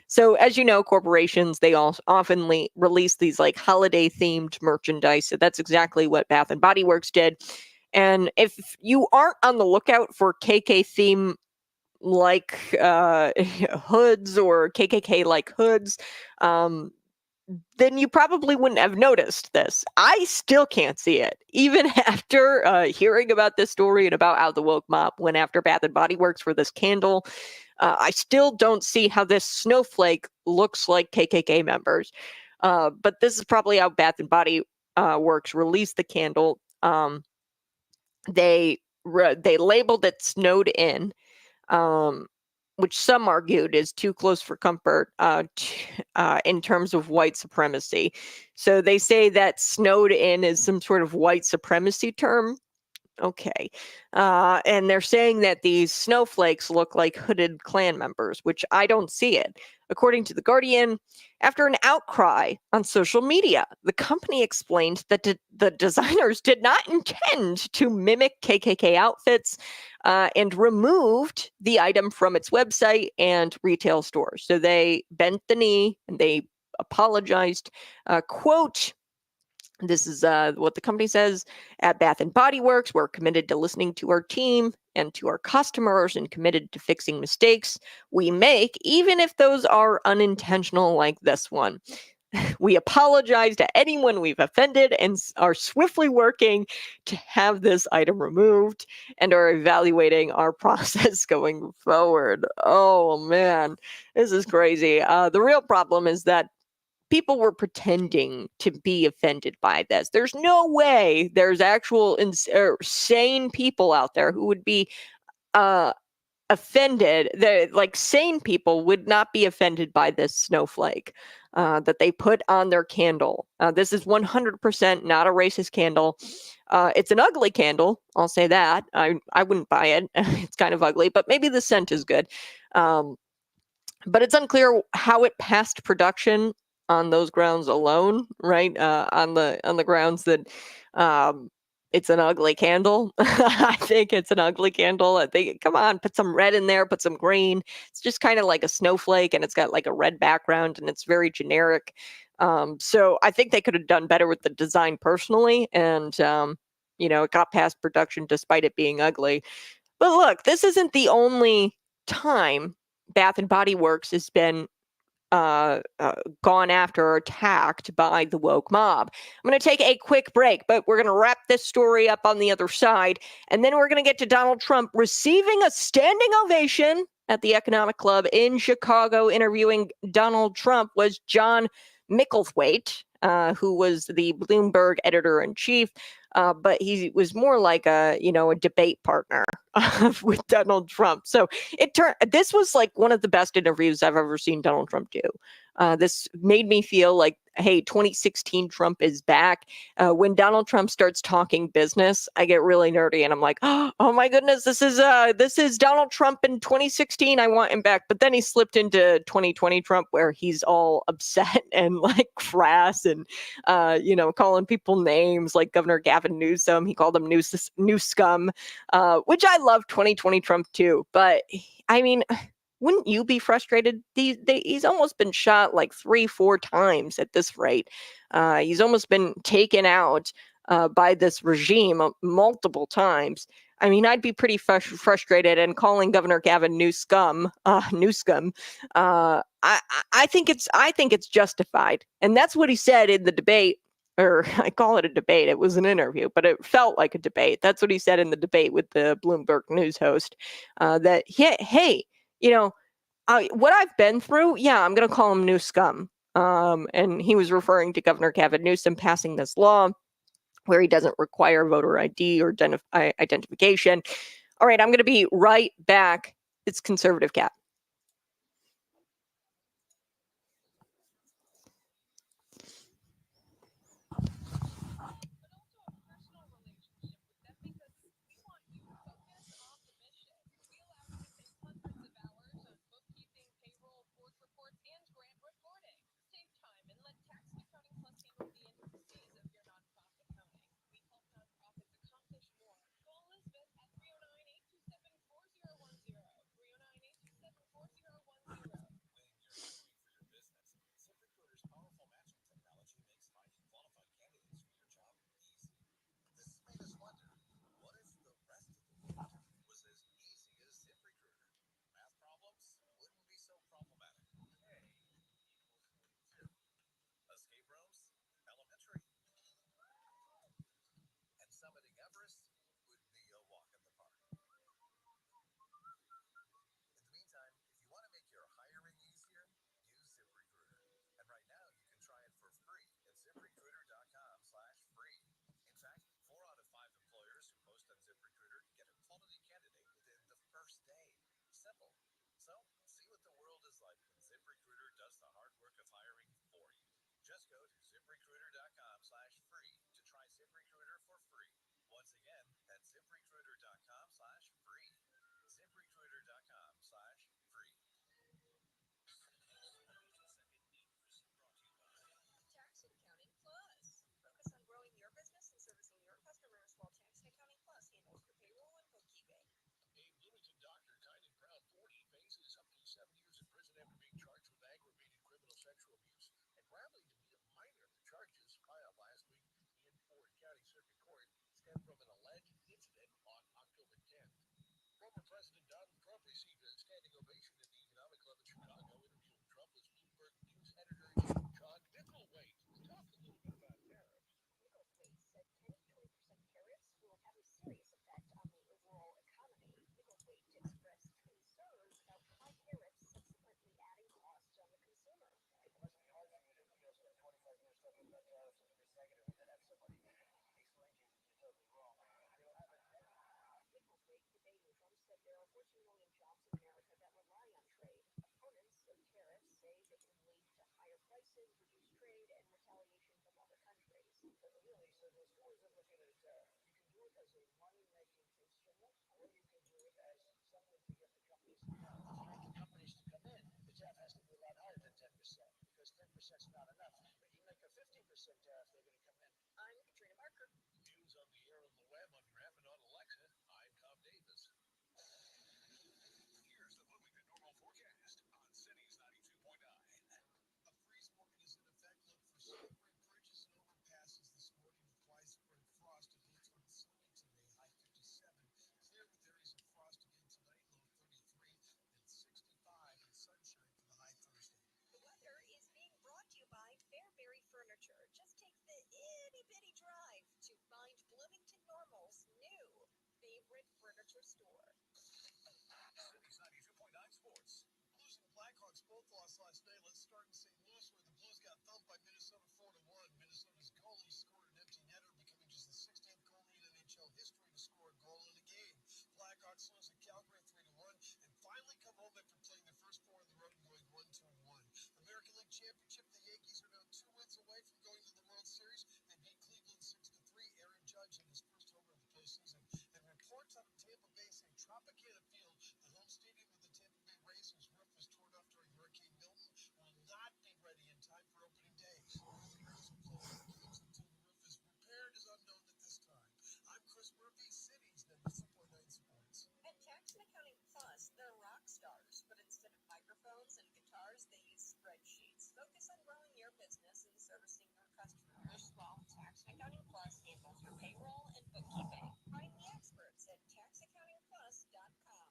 So as you know, corporations, they all often release these like holiday themed merchandise. So that's exactly what Bath and Body Works did. And if you aren't on the lookout for KK theme like hoods or KKK like hoods, then you probably wouldn't have noticed this. I still can't see it. Even after hearing about this story and about how the woke mob went after Bath and Body Works for this candle, I still don't see how this snowflake looks like KKK members. But this is probably how Bath and Body Works released the candle. They labeled it snowed in, which some argued is too close for comfort in terms of white supremacy. So they say that snowed in is some sort of white supremacy term. Okay. And they're saying that these snowflakes look like hooded Klan members, which I don't see it. According to The Guardian, after an outcry on social media, the company explained that the designers did not intend to mimic KKK outfits and removed the item from its website and retail stores. So they bent the knee and they apologized. Quote, this is what the company says. At Bath and Body Works, we're committed to listening to our team and to our customers and committed to fixing mistakes we make, even if those are unintentional like this one. We apologize to anyone we've offended and are swiftly working to have this item removed and are evaluating our process going forward. Oh, man, this is crazy. The real problem is that people were pretending to be offended by this. There's no way there's actual sane people out there who would be offended. Like sane people would not be offended by this snowflake that they put on their candle. This is 100% not a racist candle. It's an ugly candle. I'll say that. I wouldn't buy it. It's kind of ugly, but maybe the scent is good. But it's unclear how it passed production on those grounds alone, right? On the grounds that it's an ugly candle. I think it's an ugly candle. I think, come on, put some red in there, put some green. It's just kind of like a snowflake, and it's got like a red background, and it's very generic. So I think they could have done better with the design personally, and it got past production despite it being ugly. But look, this isn't the only time Bath and Body Works has been gone after or attacked by the woke mob. I'm going to take a quick break, but we're going to wrap this story up on the other side. And then we're going to get to Donald Trump receiving a standing ovation at the Economic Club in Chicago. Interviewing Donald Trump was John Micklethwait, who was the Bloomberg editor-in-chief. But he was more like a debate partner with Donald Trump. So this was like one of the best interviews I've ever seen Donald Trump do. This made me feel like, hey, 2016 Trump is back. When Donald Trump starts talking business, I get really nerdy and I'm like, oh my goodness, this is Donald Trump in 2016. I want him back. But then he slipped into 2020 Trump, where he's all upset and like crass and calling people names like Governor Gavin Newsom. He called him new scum, which I love 2020 Trump too. But I mean, wouldn't you be frustrated? He's almost been shot like 3-4 times at this rate. He's almost been taken out by this regime multiple times. I mean, I'd be pretty frustrated, and calling Governor Gavin Newsom. I think it's justified, and that's what he said in the debate. Or I call it a debate. It was an interview, but it felt like a debate. That's what he said in the debate with the Bloomberg news host. That hey, what I've been through, yeah, I'm going to call him new scum. And he was referring to Governor Gavin Newsom passing this law where he doesn't require voter ID or identification. All right, I'm going to be right back. It's Conservative Cat. payroll and bookkeeping. Find the experts at taxaccountingplus.com.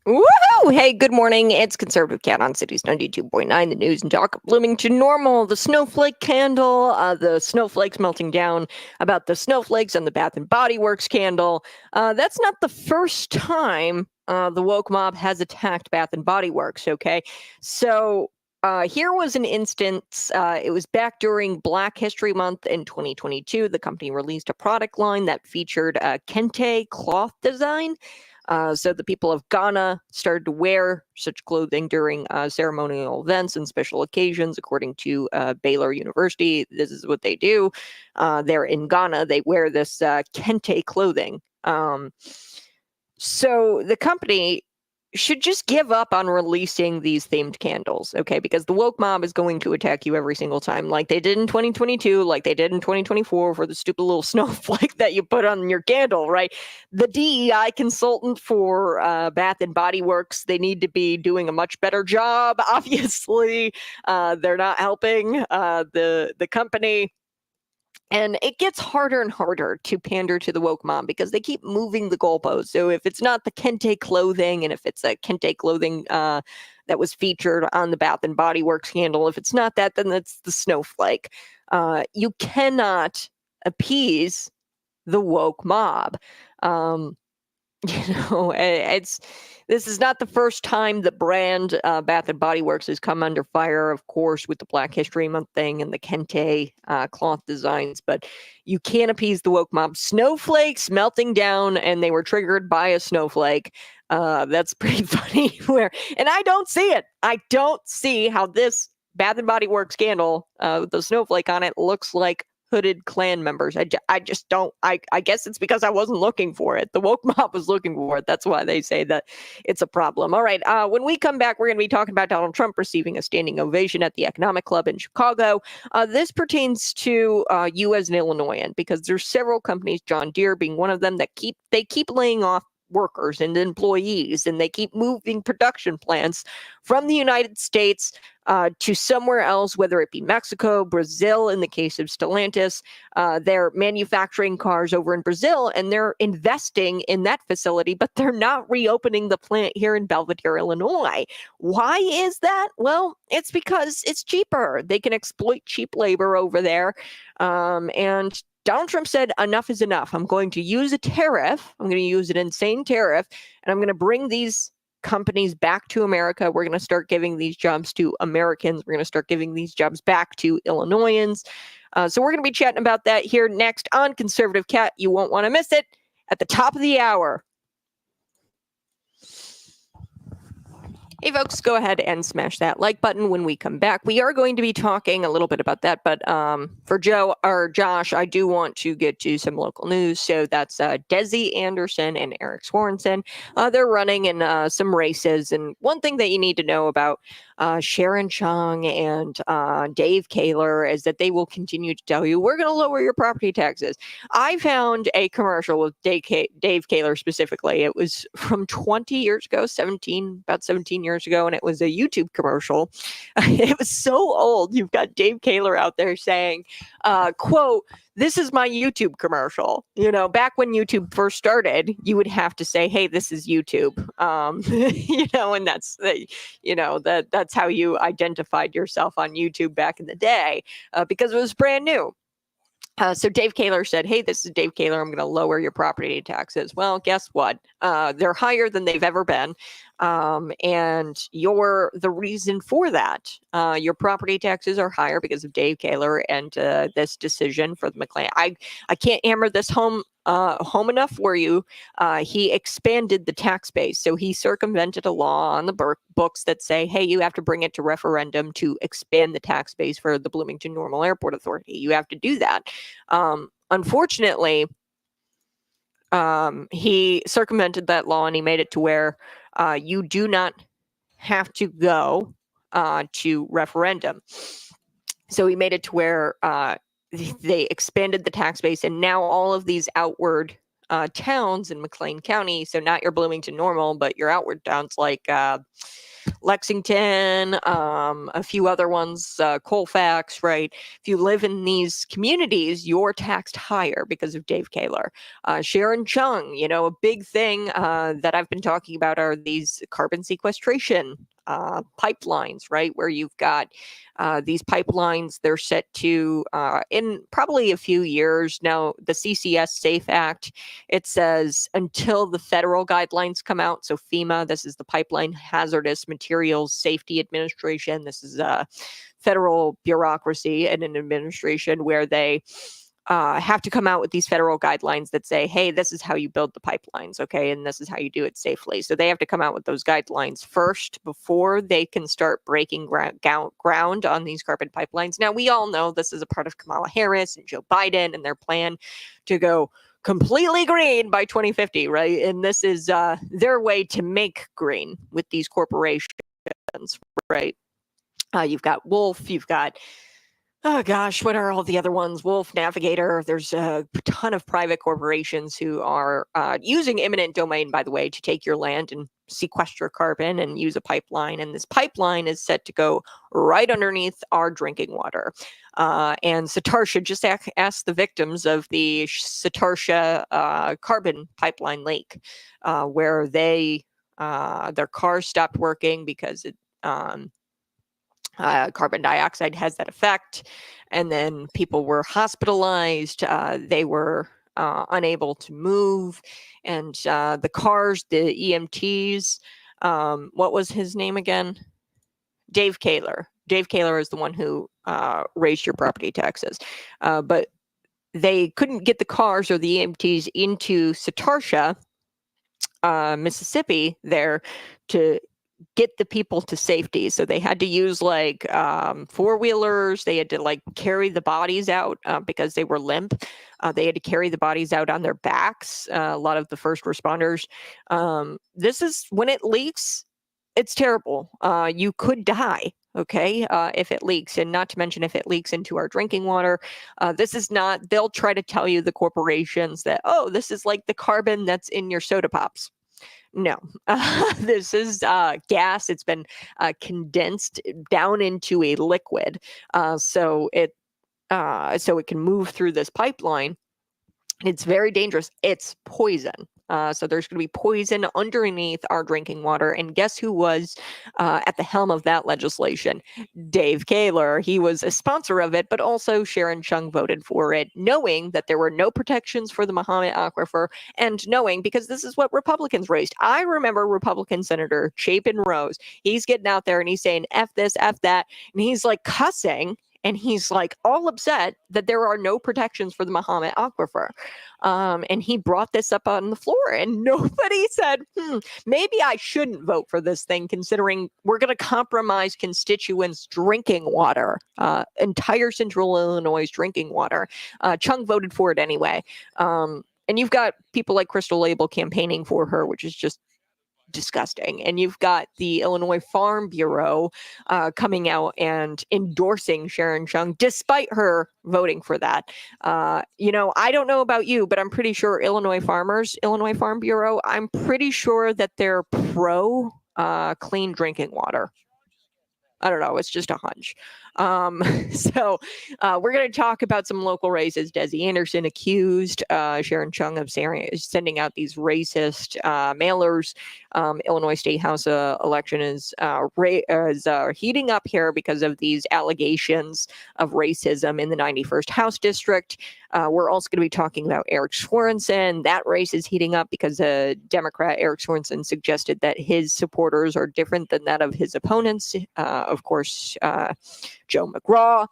Woohoo! Hey, good morning. It's Conservative Cat on Cities 92.9, the news and talk of Bloomington Normal, the snowflake candle, the snowflakes melting down, about the snowflakes and the Bath and Body Works candle. That's not the first time the woke mob has attacked Bath and Body Works, okay? So here was an instance. It was back during Black History Month in 2022. The company released a product line that featured a kente cloth design. So the people of Ghana started to wear such clothing during ceremonial events and special occasions. According to Baylor University, this is what they do. They're in Ghana. They wear this kente clothing. So the company should just give up on releasing these themed candles, okay? Because the woke mob is going to attack you every single time, like they did in 2022, like they did in 2024 for the stupid little snowflake that you put on your candle, right? The DEI consultant for Bath and Body Works, they need to be doing a much better job. Obviously, they're not helping the company. And it gets harder and harder to pander to the woke mob because they keep moving the goalposts. So if it's not the kente clothing, and if it's a kente clothing that was featured on the Bath and Body Works candle, if it's not that, then it's the snowflake. You cannot appease the woke mob. This is not the first time the brand Bath and Body Works has come under fire, of course, with the Black History Month thing and the kente cloth designs, but you can't appease the woke mob. Snowflakes melting down, and they were triggered by a snowflake. That's pretty funny. And I don't see it. I don't see how this Bath and Body Works candle with the snowflake on it looks like hooded Klan members. I just don't. I guess it's because I wasn't looking for it. The woke mob was looking for it. That's why they say that it's a problem. All right. When we come back, we're going to be talking about Donald Trump receiving a standing ovation at the Economic Club in Chicago. This pertains to you as an Illinoisan, because there's several companies, John Deere being one of them, that keep laying off workers and employees, and they keep moving production plants from the United States to somewhere else, whether it be Mexico, Brazil, in the case of Stellantis. They're manufacturing cars over in Brazil, and they're investing in that facility, but they're not reopening the plant here in Belvidere, Illinois. Why is that? Well, it's because it's cheaper. They can exploit cheap labor over there. And Donald Trump said, enough is enough. I'm going to use a tariff. I'm going to use an insane tariff, and I'm going to bring these companies back to America. We're going to start giving these jobs to Americans. We're going to start giving these jobs back to Illinoisans. So we're going to be chatting about that here next on Conservative Cat. You won't want to miss it at the top of the hour. Hey, folks, go ahead and smash that like button when we come back. We are going to be talking a little bit about that, but for Josh, I do want to get to some local news. So that's Desi Anderson and Eric Swanson. They're running in some races, and one thing that you need to know about Sharon Chung and Dave Kaler is that they will continue to tell you, we're going to lower your property taxes. I found a commercial with Dave Kaler specifically. It was from 20 years ago, about 17 years ago, and it was a YouTube commercial. It was so old. You've got Dave Kaler out there saying, quote, "This is my YouTube commercial." You know, back when YouTube first started, you would have to say, "Hey, this is YouTube." And that's how you identified yourself on YouTube back in the day, because it was brand new. So Dave Kaler said, "Hey, this is Dave Kaler. I'm going to lower your property taxes." Well, guess what? They're higher than they've ever been. And you're the reason for that. Your property taxes are higher because of Dave Kaler and this decision for the McLean. I can't hammer this home enough for you. He expanded the tax base. So he circumvented a law on the books that say, hey, you have to bring it to referendum to expand the tax base for the Bloomington Normal Airport Authority. You have to do that. Unfortunately, he circumvented that law, and he made it to where you do not have to go to referendum. So he made it to where they expanded the tax base, and now all of these outward towns in McLean County, so not your Bloomington Normal, but your outward towns like Lexington, a few other ones, Colfax, right? If you live in these communities, you're taxed higher because of Dave Kaler. Sharon Chung, a big thing that I've been talking about are these carbon sequestration pipelines, right? Where you've got these pipelines, they're set to, in probably a few years now, the CCS SAFE Act, it says until the federal guidelines come out. So FEMA, this is the Pipeline Hazardous Materials Safety Administration. This is a federal bureaucracy and an administration where they have to come out with these federal guidelines that say, hey, this is how you build the pipelines, okay, and this is how you do it safely. So they have to come out with those guidelines first before they can start breaking ground on these carbon pipelines. Now, we all know this is a part of Kamala Harris and Joe Biden and their plan to go completely green by 2050, right? And this is their way to make green with these corporations, right? You've got Wolf, you've got oh gosh, what are all the other ones? Wolf, Navigator. There's a ton of private corporations who are using eminent domain, by the way, to take your land and sequester carbon and use a pipeline. And this pipeline is set to go right underneath our drinking water. And Satarsha, just asked the victims of the Satarsha carbon pipeline leak, where their cars stopped working because it carbon dioxide has that effect, and then people were hospitalized. They were unable to move, and the cars, the EMTs, what was his name again? Dave Kaler. Dave Kaler is the one who raised your property taxes, but they couldn't get the cars or the EMTs into Satarsha, Mississippi, there to get the people to safety. So they had to use like four-wheelers. They had to like carry the bodies out because they were limp. They had to carry the bodies out on their backs. A lot of the first responders. This is when it leaks, it's terrible. You could die. Okay, if it leaks, and not to mention if it leaks into our drinking water. This is not, they'll try to tell you, the corporations, that, oh, this is like the carbon that's in your soda pops. No, this is gas. It's been condensed down into a liquid, so it can move through this pipeline. It's very dangerous. It's poison. So there's going to be poison underneath our drinking water. And guess who was at the helm of that legislation? Dave Kaler. He was a sponsor of it, but also Sharon Chung voted for it, knowing that there were no protections for the Mahomet Aquifer, and knowing, because this is what Republicans raised. I remember Republican Senator Chapin Rose. He's getting out there and he's saying, F this, F that. And he's like cussing. And he's like all upset that there are no protections for the Mahomet Aquifer. And he brought this up on the floor, and nobody said, maybe I shouldn't vote for this thing, considering we're going to compromise constituents' drinking water, entire central Illinois' drinking water. Chung voted for it anyway. And you've got people like Crystal Label campaigning for her, which is just disgusting. And you've got the Illinois Farm Bureau coming out and endorsing Sharon Chung, despite her voting for that. I don't know about you, but I'm pretty sure Illinois Farm Bureau, I'm pretty sure that they're pro clean drinking water. I don't know. It's just a hunch. So we're going to talk about some local races. Desi Anderson accused Sharon Chung of sending out these racist mailers. Illinois State House election is heating up here because of these allegations of racism in the 91st House District. We're also going to be talking about Eric Sorensen. That race is heating up because Democrat Eric Sorensen suggested that his supporters are different than that of his opponents. Of course, Joe McGraw.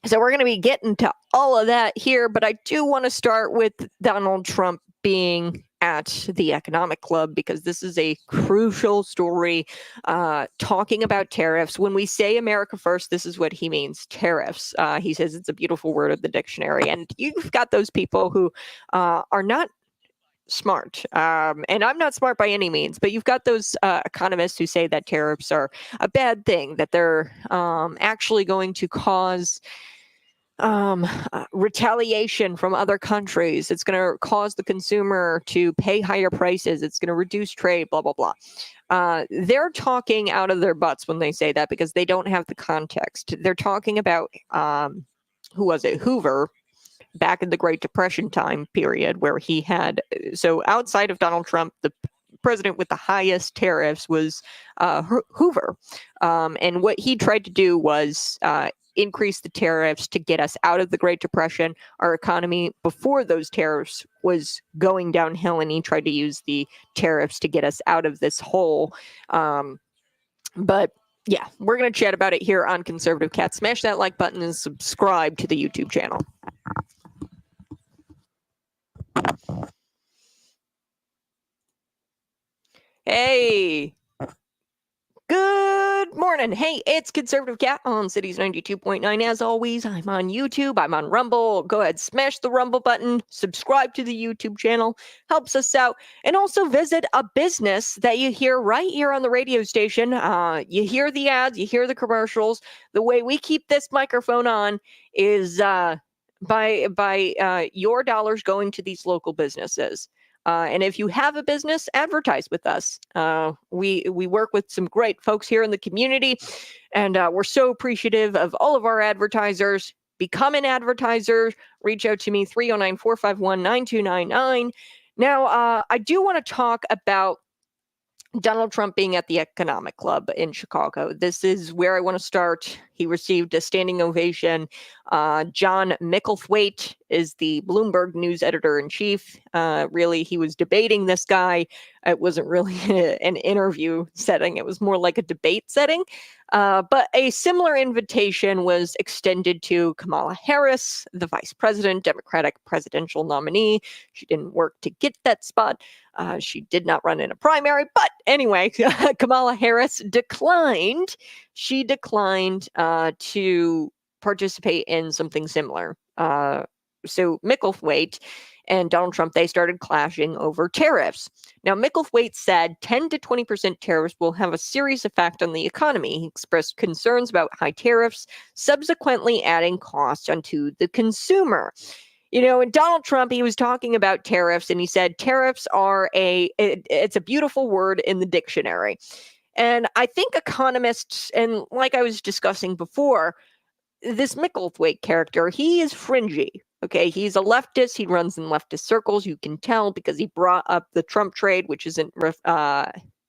So we're going to be getting to all of that here, but I do want to start with Donald Trump being at the Economic Club, because this is a crucial story talking about tariffs. When we say America first, this is what he means, tariffs. He says it's a beautiful word of the dictionary. And you've got those people who are not smart. And I'm not smart by any means, but you've got those economists who say that tariffs are a bad thing, that they're actually going to cause retaliation from other countries. It's going to cause the consumer to pay higher prices. It's going to reduce trade, blah, blah, blah. They're talking out of their butts when they say that because they don't have the context. They're talking about, who was it? Hoover, back in the Great Depression time period, where he had, so outside of Donald Trump, the president with the highest tariffs was Hoover. And what he tried to do was increase the tariffs to get us out of the Great Depression. Our economy before those tariffs was going downhill, and he tried to use the tariffs to get us out of this hole. But yeah, we're going to chat about it here on Conservative Cat. Smash that like button and subscribe to the YouTube channel. Hey, good morning. Hey, it's Conservative Cat on Cities 92.9. As always, I'm on YouTube. I'm on Rumble. Go ahead, smash the Rumble button, subscribe to the YouTube channel, helps us out, and also visit a business that you hear right here on the radio station. You hear the ads, you hear the commercials. The way we keep this microphone on is by your dollars going to these local businesses. And if you have a business, advertise with us. We work with some great folks here in the community, and we're so appreciative of all of our advertisers. Become an advertiser. Reach out to me, 309-451-9299. Now, I do want to talk about Donald Trump being at the Economic Club in Chicago. This is where I want to start. He received a standing ovation. John Micklethwait is the Bloomberg news editor-in-chief. Really, he was debating this guy. It wasn't really an interview setting. It was more like a debate setting. But a similar invitation was extended to Kamala Harris, the vice president, Democratic presidential nominee. She didn't work to get that spot. She did not run in a primary. But anyway, Kamala Harris declined. She declined to participate in something similar. So Micklethwait and Donald Trump, they started clashing over tariffs. Now, Micklethwait said 10 to 20% tariffs will have a serious effect on the economy. He expressed concerns about high tariffs, subsequently adding costs onto the consumer. You know, and Donald Trump, he was talking about tariffs, and he said tariffs are it's a beautiful word in the dictionary. And I think economists, and like I was discussing before, this Micklethwait character, he is fringy. Okay, he's a leftist. He runs in leftist circles. You can tell because he brought up the Trump trade, which isn't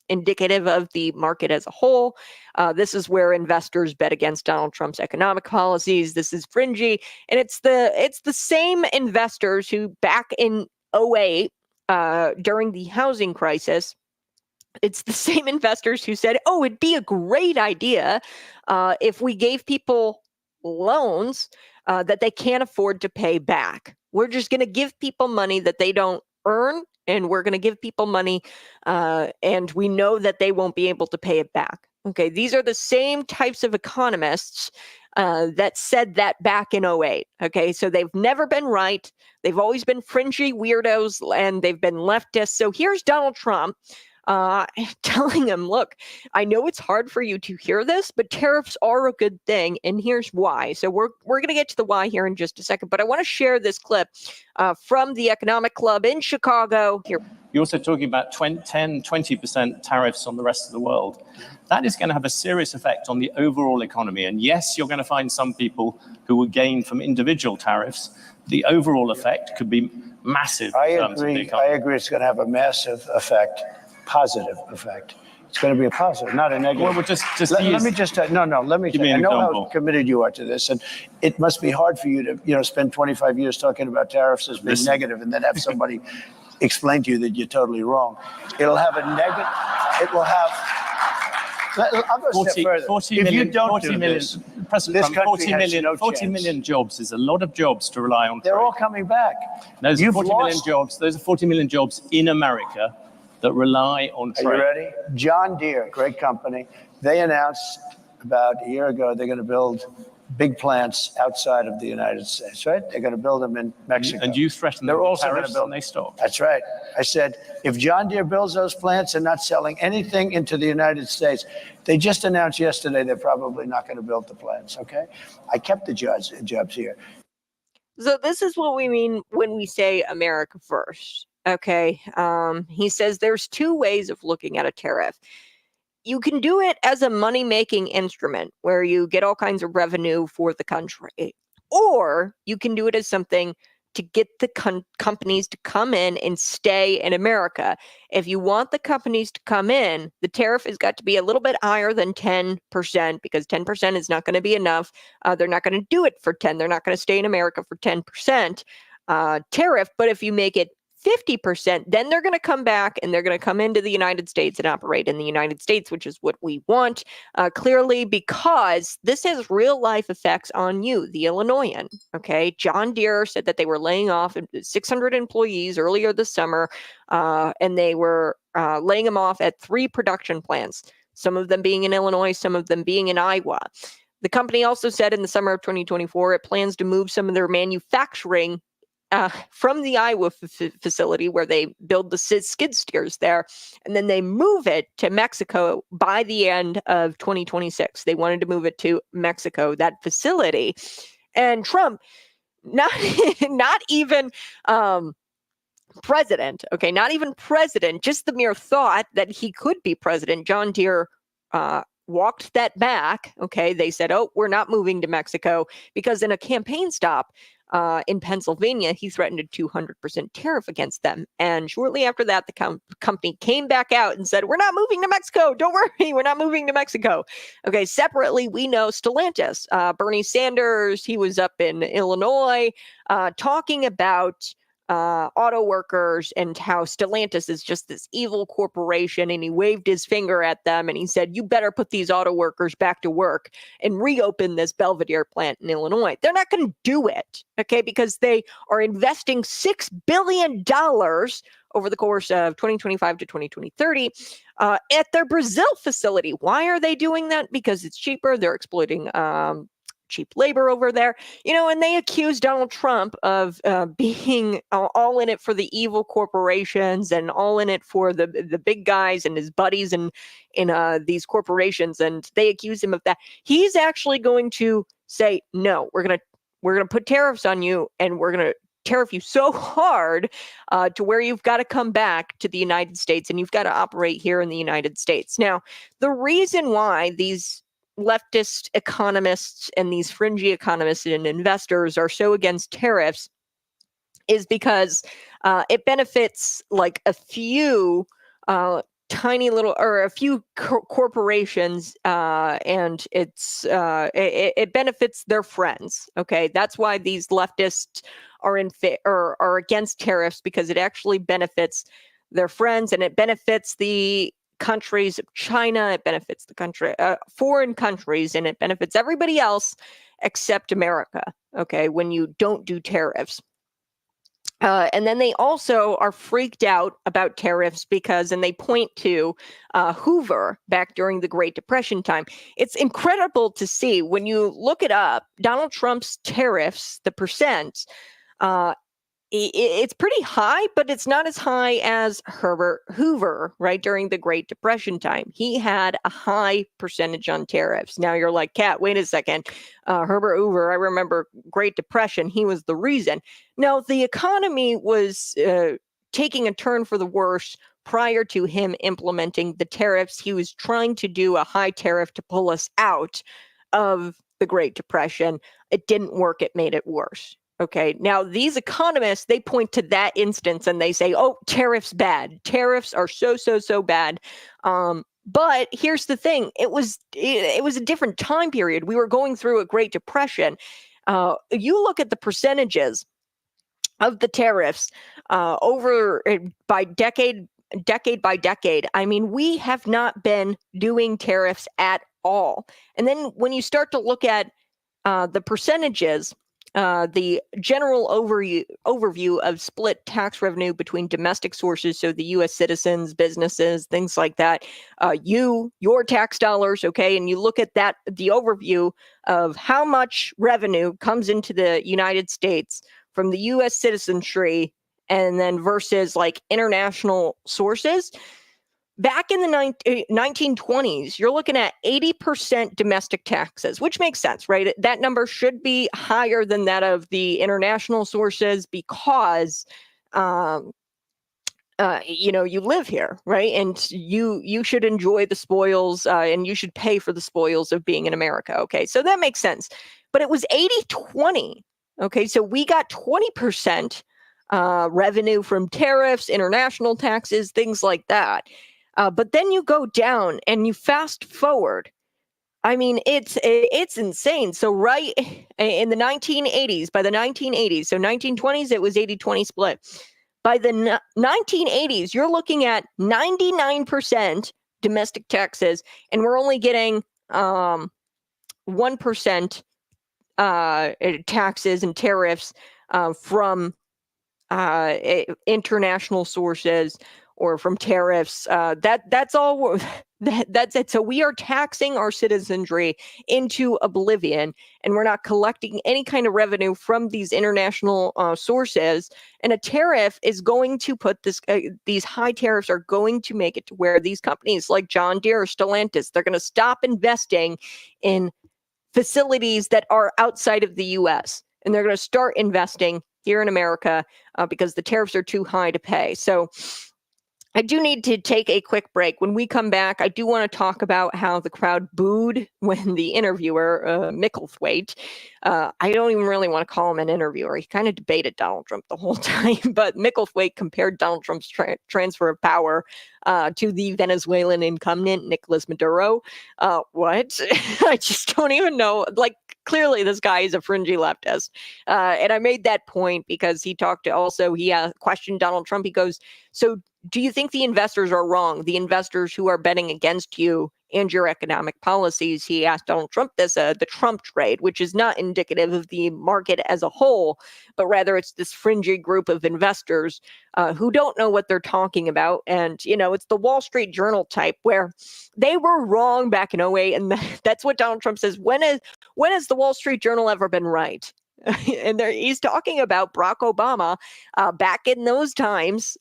indicative of the market as a whole. This is where investors bet against Donald Trump's economic policies. This is fringy, and it's the same investors who back in 2008, during the housing crisis, it's the same investors who said, "Oh, it'd be a great idea if we gave people loans that they can't afford to pay back. We're just going to give people money that they don't earn, and we're going to give people money, and we know that they won't be able to pay it back." Okay, these are the same types of economists that said that back in 2008. Okay, so they've never been right. They've always been fringy weirdos, and they've been leftists. So here's Donald Trump telling him, look, I know it's hard for you to hear this, but tariffs are a good thing, and here's why. So we're going to get to the why here in just a second, but I want to share this clip from the Economic Club in Chicago. Here. You're also talking about 20% tariffs on the rest of the world. That is going to have a serious effect on the overall economy. And yes, you're going to find some people who will gain from individual tariffs. The overall effect could be massive. I agree it's going to have a massive effect. Positive effect. It's going to be a positive, not a negative. Well, just let me just let me. I know how committed you are to this, and it must be hard for you to spend 25 years talking about tariffs as being negative, and then have somebody explain to you that you're totally wrong. It'll have a negative. It will have. I'll go a step further. 40 if million, you don't 40 do million, this, President this Trump, country 40 million, has no 40 chance. million jobs is a lot of jobs to rely on. They're all coming back. Those are 40 million jobs. Those are 40 million jobs in America that rely on trade. Are you ready? John Deere, great company. They announced about a year ago they're going to build big plants outside of the United States, right? They're going to build them in Mexico. And you threaten them They're with also going to tariffs build. and they stop. That's right. I said, if John Deere builds those plants and not selling anything into the United States, they just announced yesterday they're probably not going to build the plants, okay? I kept the jobs here. So this is what we mean when we say America first, okay? He says there's two ways of looking at a tariff. You can do it as a money-making instrument where you get all kinds of revenue for the country, or you can do it as something to get the companies to come in and stay in America. If you want the companies to come in, the tariff has got to be a little bit higher than 10% because 10% is not going to be enough. They're not going to do it for 10. They're not going to stay in America for 10% tariff. But if you make it 50%, then they're going to come back and they're going to come into the United States and operate in the United States, which is what we want, clearly, because this has real life effects on you, the Illinoisan. Okay. John Deere said that they were laying off 600 employees earlier this summer, and they were laying them off at 3 production plants, some of them being in Illinois, some of them being in Iowa. The company also said in the summer of 2024, it plans to move some of their manufacturing from the Iowa facility where they build the skid steers there, and then they move it to Mexico by the end of 2026. They wanted to move it to Mexico, that facility. And Trump, not even president, okay, not even president, just the mere thought that he could be president, John Deere walked that back. Okay, they said, oh, we're not moving to Mexico, because in a campaign stop in Pennsylvania, he threatened a 200% tariff against them. And shortly after that, the company came back out and said, we're not moving to Mexico. Don't worry, we're not moving to Mexico. Okay, separately, we know Stellantis, Bernie Sanders, he was up in Illinois talking about auto workers and how Stellantis is just this evil corporation, and he waved his finger at them and he said, you better put these auto workers back to work and reopen this Belvedere plant in Illinois. They're not going to do it, okay, because they are investing $6 billion over the course of 2025 to 2030 at their Brazil facility. Why are they doing that? Because it's cheaper. They're exploiting cheap labor over there, and they accuse Donald Trump of being all in it for the evil corporations and all in it for the big guys and his buddies in these corporations, and they accuse him of that. He's actually going to say, no, we're gonna put tariffs on you, and we're gonna tariff you so hard to where you've got to come back to the United States and you've got to operate here in the United States. Now, the reason why these leftist economists and these fringy economists and investors are so against tariffs is because it benefits like a few tiny little, or a few corporations, and it benefits their friends. Okay, that's why these leftists are are against tariffs, because it actually benefits their friends, and it benefits the countries of China, it benefits the foreign countries, and it benefits everybody else except America, okay, when you don't do tariffs. And then they also are freaked out about tariffs because, and they point to Hoover back during the Great Depression time. It's incredible to see when you look it up, Donald Trump's tariffs, the percent, it's pretty high, but it's not as high as Herbert Hoover, right, during the Great Depression time. He had a high percentage on tariffs. Now you're like, Kat, wait a second. Herbert Hoover, I remember Great Depression. He was the reason. No, the economy was taking a turn for the worse prior to him implementing the tariffs. He was trying to do a high tariff to pull us out of the Great Depression. It didn't work. It made it worse. Okay, now these economists, they point to that instance and they say, oh, tariffs bad. Tariffs are so bad. But here's the thing. It was a different time period. We were going through a Great Depression. You look at the percentages of the tariffs over by decade by decade. I mean, we have not been doing tariffs at all. And then when you start to look at the percentages the general overview of split tax revenue between domestic sources, so the U.S. citizens, businesses, things like that, your tax dollars, okay, and you look at that, the overview of how much revenue comes into the United States from the U.S. citizenry, and then versus like international sources. Back in the 1920s, you're looking at 80% domestic taxes, which makes sense, right? That number should be higher than that of the international sources because, you live here, right? And you should enjoy the spoils and you should pay for the spoils of being in America, okay? So that makes sense. But it was 80-20, okay? So we got 20% revenue from tariffs, international taxes, things like that. But then you go down and you fast forward. I mean, it's insane. So right in the 1980s, by the 1980s, so 1920s, it was 80-20 split. By the 1980s, you're looking at 99% domestic taxes, and we're only getting 1% taxes and tariffs from international sources or from tariffs. That's all. That's it. So we are taxing our citizenry into oblivion, and we're not collecting any kind of revenue from these international sources. And a tariff is going to put this. These high tariffs are going to make it to where these companies like John Deere or Stellantis, they're going to stop investing in facilities that are outside of the U.S. and they're going to start investing here in America because the tariffs are too high to pay. So I do need to take a quick break. When we come back, I do want to talk about how the crowd booed when the interviewer, Micklethwaite, I don't even really want to call him an interviewer. He kind of debated Donald Trump the whole time, but Micklethwaite compared Donald Trump's transfer of power to the Venezuelan incumbent, Nicolas Maduro. What? I just don't even know. Like, clearly this guy is a fringy leftist. And I made that point because he questioned Donald Trump. He goes, so do you think the investors are wrong? The investors who are betting against you and your economic policies? He asked Donald Trump this, the Trump trade, which is not indicative of the market as a whole, but rather it's this fringy group of investors who don't know what they're talking about. And, it's the Wall Street Journal type where they were wrong back in 2008. And that's what Donald Trump says. When has the Wall Street Journal ever been right? And he's talking about Barack Obama back in those times.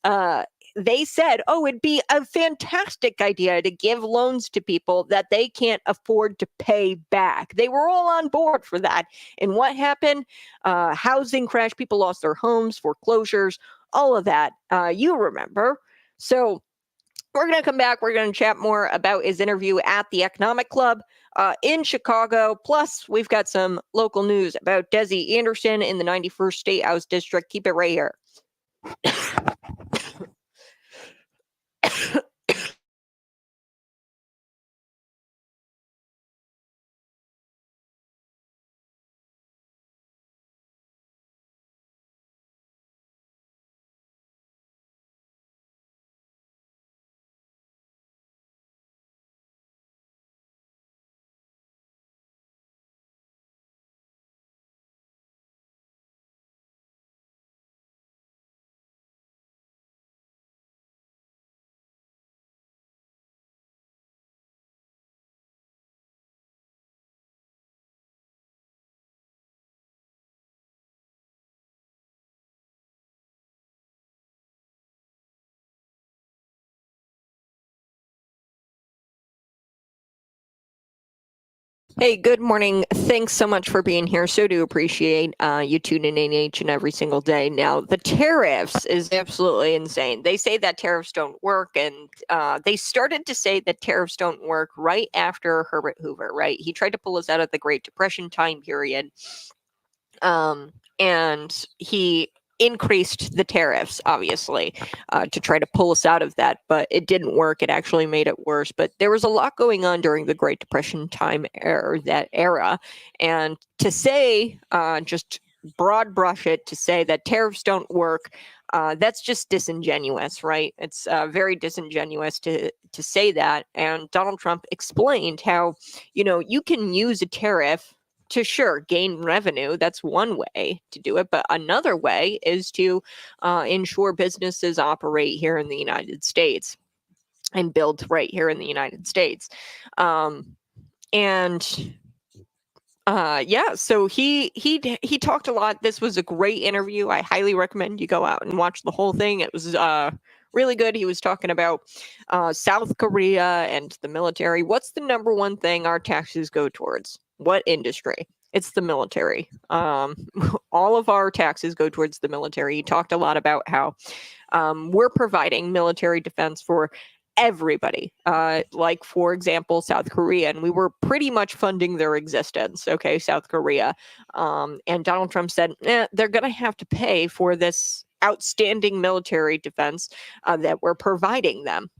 They said, it'd be a fantastic idea to give loans to people that they can't afford to pay back. They were all on board for that. And what happened? Housing crash, people lost their homes, foreclosures, all of that. You remember. So we're going to come back. We're going to chat more about his interview at the Economic Club in Chicago. Plus, we've got some local news about Desi Anderson in the 91st State House District. Keep it right here. Hey, good morning. Thanks so much for being here. So do appreciate you tuning in each and every single day. Now, the tariffs is absolutely insane. They say that tariffs don't work, and they started to say that tariffs don't work right after Herbert Hoover, right? He tried to pull us out of the Great Depression time period, and he increased the tariffs, obviously, to try to pull us out of that, but it didn't work. It actually made it worse. But there was a lot going on during the Great Depression time era, and to say, just broad brush it, to say that tariffs don't work, that's just disingenuous, right? It's very disingenuous to say that. And Donald Trump explained how, you can use a tariff to sure gain revenue. That's one way to do it. But another way is to ensure businesses operate here in the United States and build right here in the United States. And yeah, so he talked a lot. This was a great interview. I highly recommend you go out and watch the whole thing. It was really good. He was talking about South Korea and the military. What's the number one thing our taxes go towards? What industry? It's the military. All of our taxes go towards the military. He talked a lot about how we're providing military defense for everybody, like for example South Korea, and we were pretty much funding their existence. Okay, South Korea, and Donald Trump said they're going to have to pay for this outstanding military defense that we're providing them.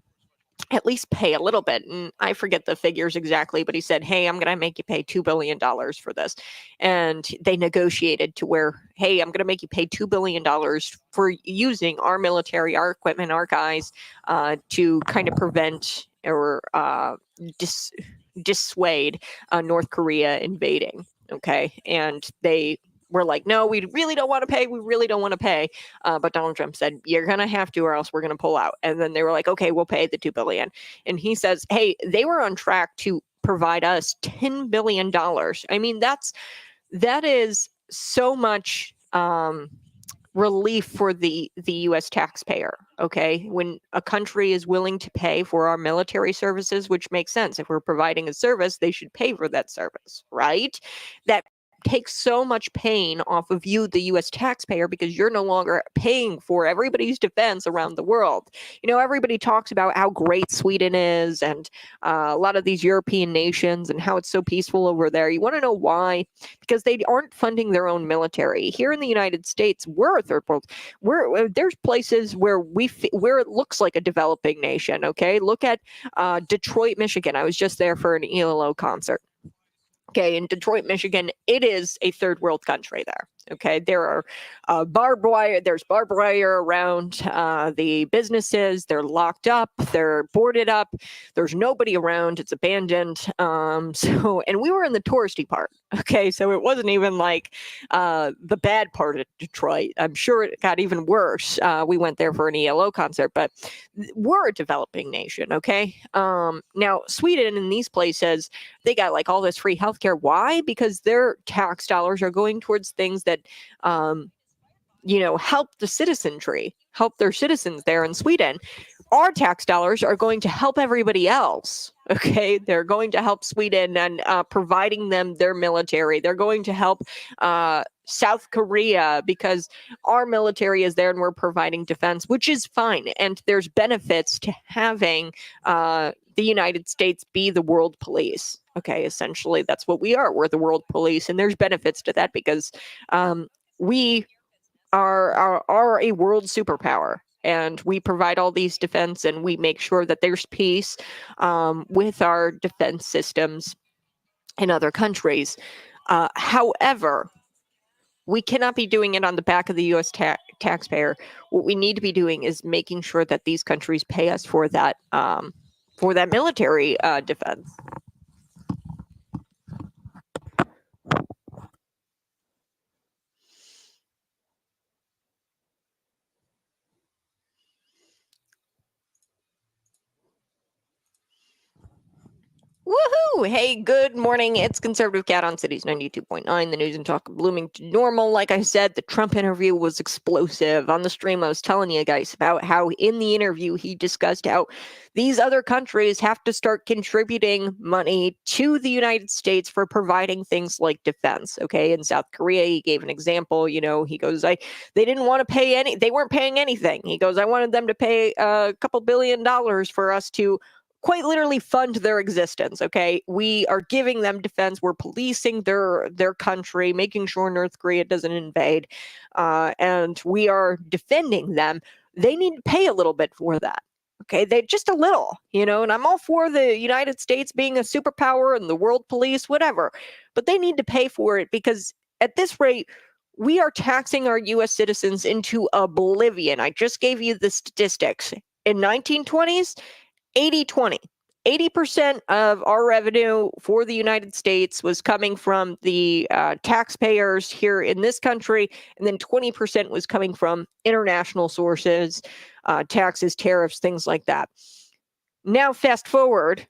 At least pay a little bit. And I forget the figures exactly, but he said, hey, I'm going to make you pay $2 billion for this. And they negotiated to where, hey, I'm going to make you pay $2 billion for using our military, our equipment, our guys to kind of prevent or dissuade North Korea invading. Okay. And they were like, no, we really don't want to pay. We really don't want to pay. But Donald Trump said, you're going to have to, or else we're going to pull out. And then they were like, okay, we'll pay the $2 billion. And he says, hey, they were on track to provide us $10 billion. I mean, that is so much relief for the U.S. taxpayer. Okay, when a country is willing to pay for our military services, which makes sense. If we're providing a service, they should pay for that service, right? That takes so much pain off of you, the U.S. taxpayer, because you're no longer paying for everybody's defense around the world. You know, everybody talks about how great Sweden is and a lot of these European nations and how it's so peaceful over there. You want to know why? Because they aren't funding their own military. Here in the United States, we're a third world. There's places where where it looks like a developing nation. Okay, look at Detroit, Michigan. I was just there for an ELO concert. Okay, in Detroit, Michigan, it is a third world country there. Okay, there are barbed wire. There's barbed wire around the businesses. They're locked up. They're boarded up. There's nobody around. It's abandoned. And we were in the touristy part. Okay, so it wasn't even like the bad part of Detroit. I'm sure it got even worse. We went there for an ELO concert, but we're a developing nation. Okay, now Sweden and these places, they got like all this free healthcare. Why? Because their tax dollars are going towards things that help the citizenry, help their citizens there in Sweden. Our tax dollars are going to help everybody else. Okay, they're going to help Sweden and providing them their military. They're going to help South Korea because our military is there and we're providing defense, which is fine. And there's benefits to having the United States be the world police. Okay, essentially that's what we are. We're the world police, and there's benefits to that because we are a world superpower. And we provide all these defense and we make sure that there's peace with our defense systems in other countries. However, we cannot be doing it on the back of the U.S. taxpayer. What we need to be doing is making sure that these countries pay us for that military defense. Woohoo! Hey, good morning. It's Conservative Cat on Cities 92.9, the news and talk of Bloomington Normal. Like I said, the Trump interview was explosive. On the stream, I was telling you guys about how in the interview he discussed how these other countries have to start contributing money to the United States for providing things like defense. Okay, in South Korea, he gave an example. You know, he goes, they didn't want to pay they weren't paying anything. He goes, I wanted them to pay a couple $2 billion for us to quite literally fund their existence. Okay, we are giving them defense. We're policing their country, making sure North Korea doesn't invade, and we are defending them. They need to pay a little bit for that. Okay, they just a little, and I'm all for the United States being a superpower and the world police, whatever, but they need to pay for it because at this rate, we are taxing our U.S. citizens into oblivion. I just gave you the statistics. In 1920s, 80-20. 80% of our revenue for the United States was coming from the taxpayers here in this country, and then 20% was coming from international sources, taxes, tariffs, things like that. Now, fast forward,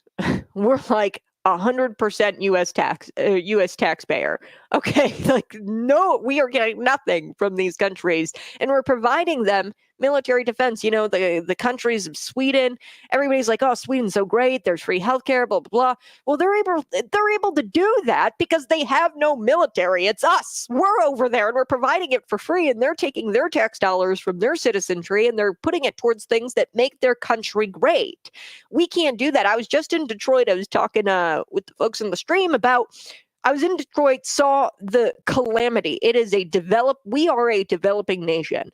we're like 100% U.S. taxpayer. Okay, like no, we are getting nothing from these countries, and we're providing them military defense. You know, the countries of Sweden. Everybody's like, oh, Sweden's so great. There's free healthcare, blah blah blah. Well, they're able to do that because they have no military. It's us. We're over there, and we're providing it for free, and they're taking their tax dollars from their citizenry, and they're putting it towards things that make their country great. We can't do that. I was just in Detroit. I was talking with the folks in the stream about. I was in Detroit, saw the calamity. It is we are a developing nation.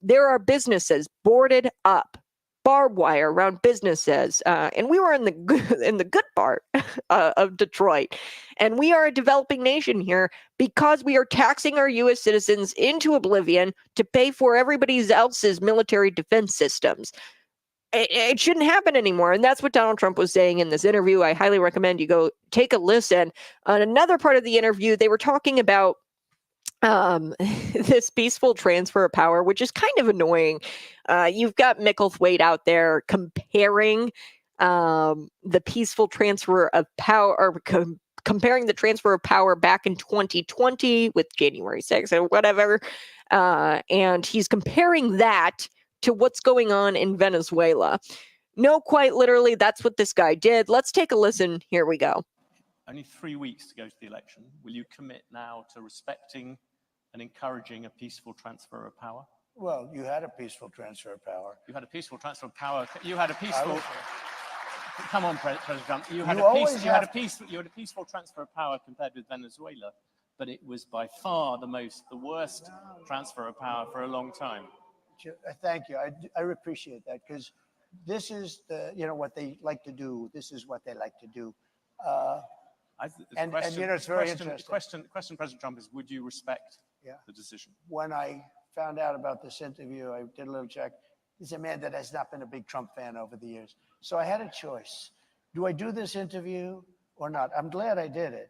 There are businesses boarded up, barbed wire around businesses, and we were in the good part of Detroit. And we are a developing nation here because we are taxing our U.S. citizens into oblivion to pay for everybody else's military defense systems. It shouldn't happen anymore. And that's what Donald Trump was saying in this interview. I highly recommend you go take a listen. On another part of the interview, they were talking about this peaceful transfer of power, which is kind of annoying. You've got Micklethwaite out there comparing the peaceful transfer of power, or comparing the transfer of power back in 2020 with January 6th or whatever. And he's comparing that to what's going on in Venezuela. No, quite literally, that's what this guy did. Let's take a listen. Here we go. Only 3 weeks to go to the election. Will you commit now to respecting and encouraging a peaceful transfer of power? Well, you had a peaceful transfer of power. You had a peaceful transfer of power. You had a peaceful. Come on, President Trump. You had a peaceful transfer of power compared with Venezuela, but it was by far the worst transfer of power for a long time. Thank you. I appreciate that, because this is what they like to do. This is what they like to do. It's very interesting. The question, President Trump, is would you respect the decision? When I found out about this interview, I did a little check. He's a man that has not been a big Trump fan over the years. So I had a choice. Do I do this interview or not? I'm glad I did it.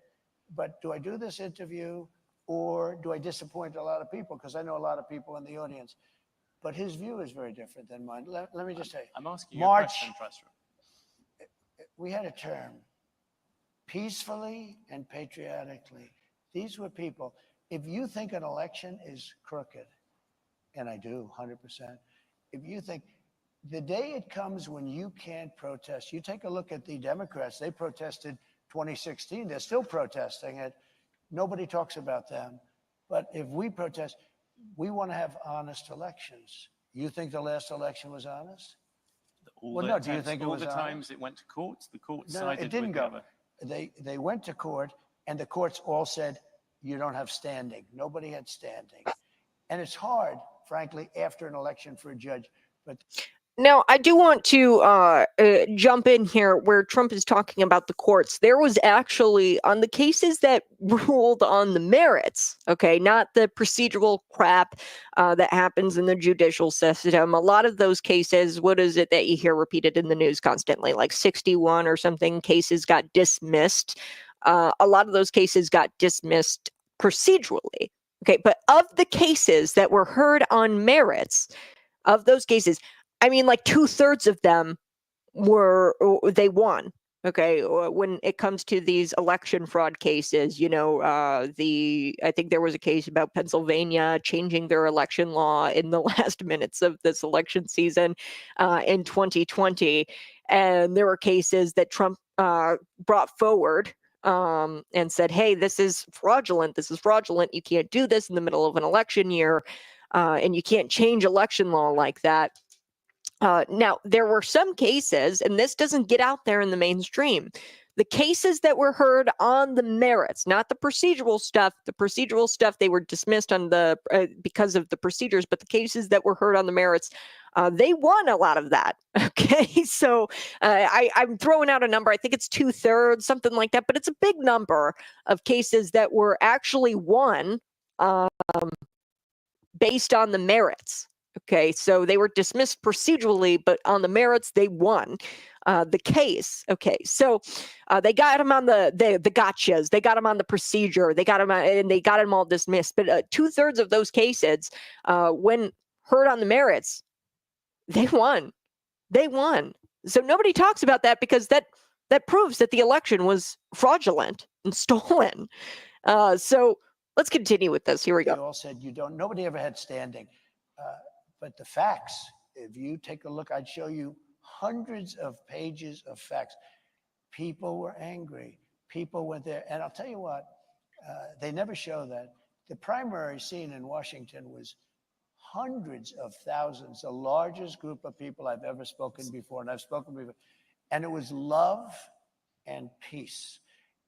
But do I do this interview, or do I disappoint a lot of people? Because I know a lot of people in the audience. But his view is very different than mine. Let me just say. I'm asking you a question, President. We had a term, peacefully and patriotically. These were people. If you think an election is crooked, and I do, 100%, if you think the day it comes when you can't protest, you take a look at the Democrats. They protested 2016. They're still protesting it. Nobody talks about them. But if we protest, we want to have honest elections. You think the last election was honest? Do you think it was all the times it went to courts? The courts sided it didn't with go. They went to court, and the courts all said, you don't have standing. Nobody had standing. And it's hard, frankly, after an election for a judge. But now, I do want to jump in here where Trump is talking about the courts. There was actually, on the cases that ruled on the merits, okay, not the procedural crap that happens in the judicial system. A lot of those cases, what is it that you hear repeated in the news constantly? Like 61 or something cases got dismissed. A lot of those cases got dismissed procedurally. Okay, but of the cases that were heard on merits, of those cases, I mean, like 2/3 of them they won. Okay, when it comes to these election fraud cases, I think there was a case about Pennsylvania changing their election law in the last minutes of this election season in 2020. And there were cases that Trump brought forward and said, hey, this is fraudulent. This is fraudulent. You can't do this in the middle of an election year, and you can't change election law like that. Now, there were some cases, and this doesn't get out there in the mainstream, the cases that were heard on the merits, not the procedural stuff. The procedural stuff, they were dismissed on because of the procedures, but the cases that were heard on the merits, they won a lot of that. Okay, so I'm throwing out a number. I think it's 2/3, something like that, but it's a big number of cases that were actually won based on the merits. Okay, so they were dismissed procedurally, but on the merits, they won. the case. Okay, so they got him on the gotchas, they got him on the procedure, they got him and they got him all dismissed. But 2/3 of those cases, when heard on the merits, they won. They won. So nobody talks about that because that proves that the election was fraudulent and stolen. So let's continue with this. Here we go. You all said nobody ever had standing. But the facts, if you take a look, I'd show you hundreds of pages of facts. People were angry. People went there. And I'll tell you what, they never show that. The primary scene in Washington was hundreds of thousands, the largest group of people I've ever spoken before, and I've spoken before. And it was love and peace.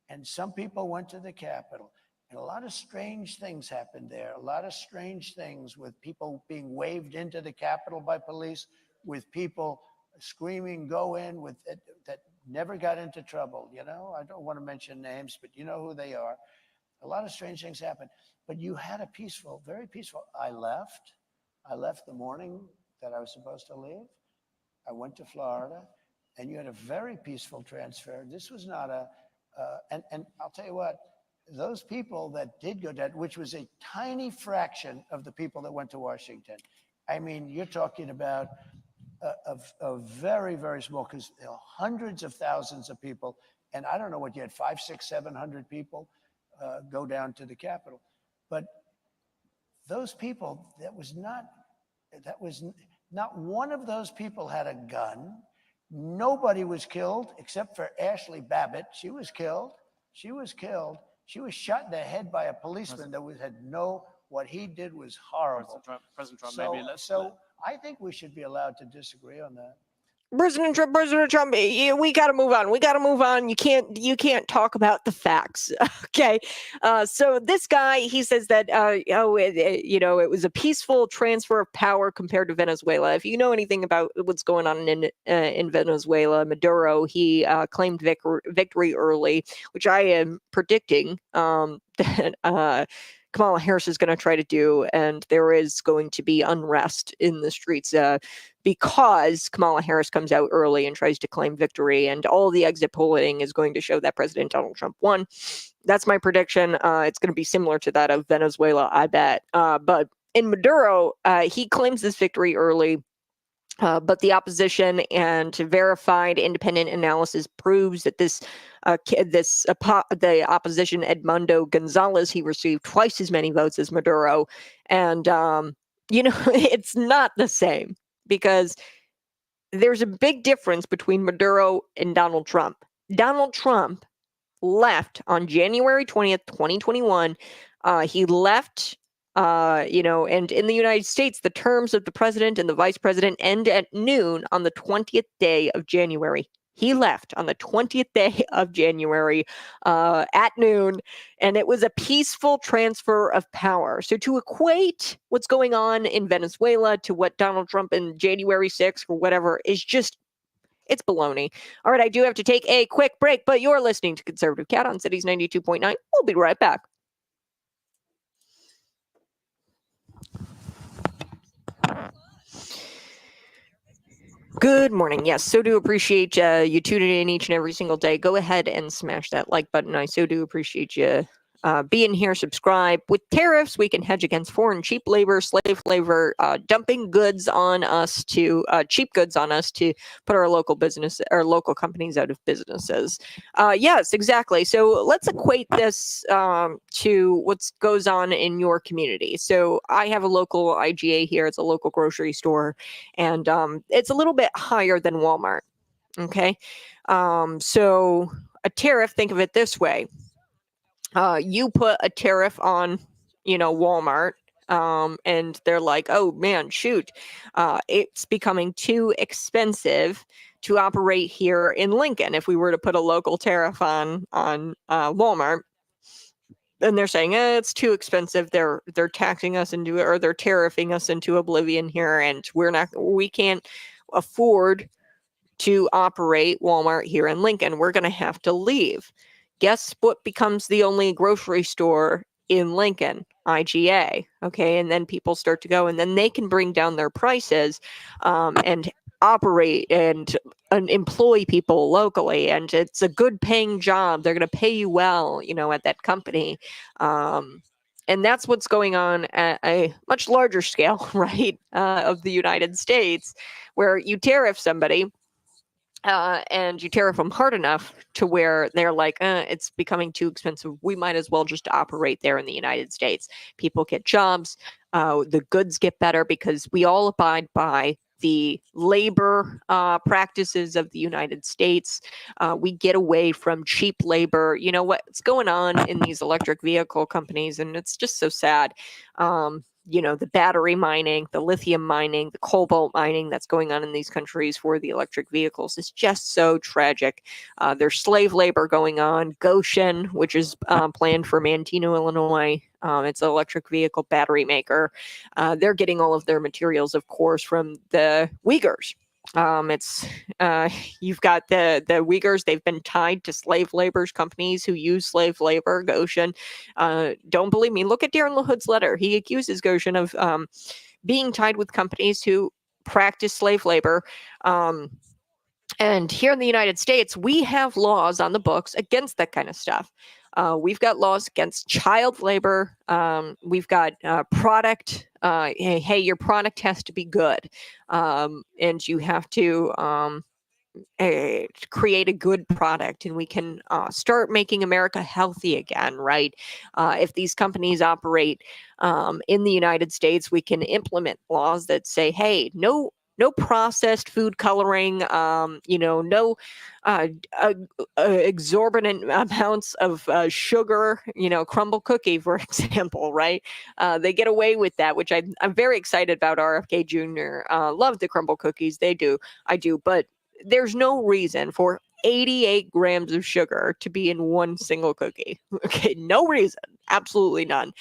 And some people went to the Capitol, and a lot of strange things happened there. A lot of strange things with people being waved into the Capitol by police, with people screaming, go in, with that never got into trouble. You know, I don't want to mention names, but you know who they are. A lot of strange things happened. But you had a peaceful, very peaceful. I left the morning that I was supposed to leave. I went to Florida, and you had a very peaceful transfer. This was not and I'll tell you what, those people that did go down, which was a tiny fraction of the people that went to Washington. I mean, you're talking about a very, very small, because hundreds of thousands of people, and I don't know what you had, 500, 600, 700 people go down to the Capitol. But those people, that was not one of those people had a gun. Nobody was killed except for Ashley Babbitt. She was killed. She was shot in the head by a policeman what he did was horrible. President Trump, so I think we should be allowed to disagree on that. President Trump, we got to move on. You can't talk about the facts. Okay. So this guy, he says that, it was a peaceful transfer of power compared to Venezuela. If you know anything about what's going on in Venezuela, Maduro, he claimed victory early, which I am predicting that Kamala Harris is going to try to do, and there is going to be unrest in the streets because Kamala Harris comes out early and tries to claim victory, and all the exit polling is going to show that President Donald Trump won. That's my prediction. It's going to be similar to that of Venezuela, I bet. But in Maduro, he claims this victory early. But the opposition and verified independent analysis proves that the opposition Edmundo Gonzalez, he received twice as many votes as Maduro, and it's not the same, because there's a big difference between Maduro and Donald Trump. Donald Trump left on January 20th, 2021. He left. And in the United States, the terms of the president and the vice president end at noon on the 20th day of January. He left on the 20th day of January at noon, and it was a peaceful transfer of power. So to equate what's going on in Venezuela to what Donald Trump in January 6th or whatever is just, it's baloney. All right, I do have to take a quick break, but you're listening to Conservative Cat on Cities 92.9. We'll be right back. Good morning. Yes, so do appreciate you tuning in each and every single day. Go ahead and smash that like button. I so do appreciate you being here. Subscribe. With tariffs, we can hedge against foreign cheap labor, slave labor, dumping goods on us to cheap goods on us to put our local companies out of businesses. Yes, exactly. So let's equate this to what goes on in your community. So I have a local IGA here. It's a local grocery store, and it's a little bit higher than Walmart. Okay. So a tariff, think of it this way. You put a tariff on, Walmart, and they're like, oh man, shoot, it's becoming too expensive to operate here in Lincoln. If we were to put a local tariff on Walmart, then they're saying it's too expensive. They're taxing us into, or they're tariffing us into oblivion here, and we can't afford to operate Walmart here in Lincoln. We're going to have to leave. Guess what becomes the only grocery store in Lincoln? IGA. Okay. And then people start to go, and then they can bring down their prices and operate and employ people locally, and it's a good paying job. They're going to pay you well, at that company. And that's what's going on at a much larger scale, right, of the United States, where you tariff somebody and you tariff them hard enough to where they're like, it's becoming too expensive. We might as well just operate there in the United States. People get jobs. The goods get better because we all abide by the labor practices of the United States. We get away from cheap labor. You know what's going on in these electric vehicle companies, and it's just so sad. The battery mining, the lithium mining, the cobalt mining that's going on in these countries for the electric vehicles is just so tragic. There's slave labor going on. Goshen, which is planned for Manteno, Illinois, it's an electric vehicle battery maker. They're getting all of their materials, of course, from the Uyghurs. You've got the Uyghurs. They've been tied to slave labor companies who use slave labor. Goshen, don't believe me? Look at Darren LaHood's letter. He accuses Goshen of being tied with companies who practice slave labor. And here in the United States, we have laws on the books against that kind of stuff. We've got laws against child labor. We've got product. Hey, your product has to be good. And you have to create a good product, and we can start making America healthy again, right? If these companies operate in the United States, we can implement laws that say, hey, no processed food coloring, no exorbitant amounts of sugar, crumble cookie, for example, right? They get away with that, which I'm very excited about. RFK Jr. Love the crumble cookies. I do, but there's no reason for 88 grams of sugar to be in one single cookie. Okay, no reason, absolutely none.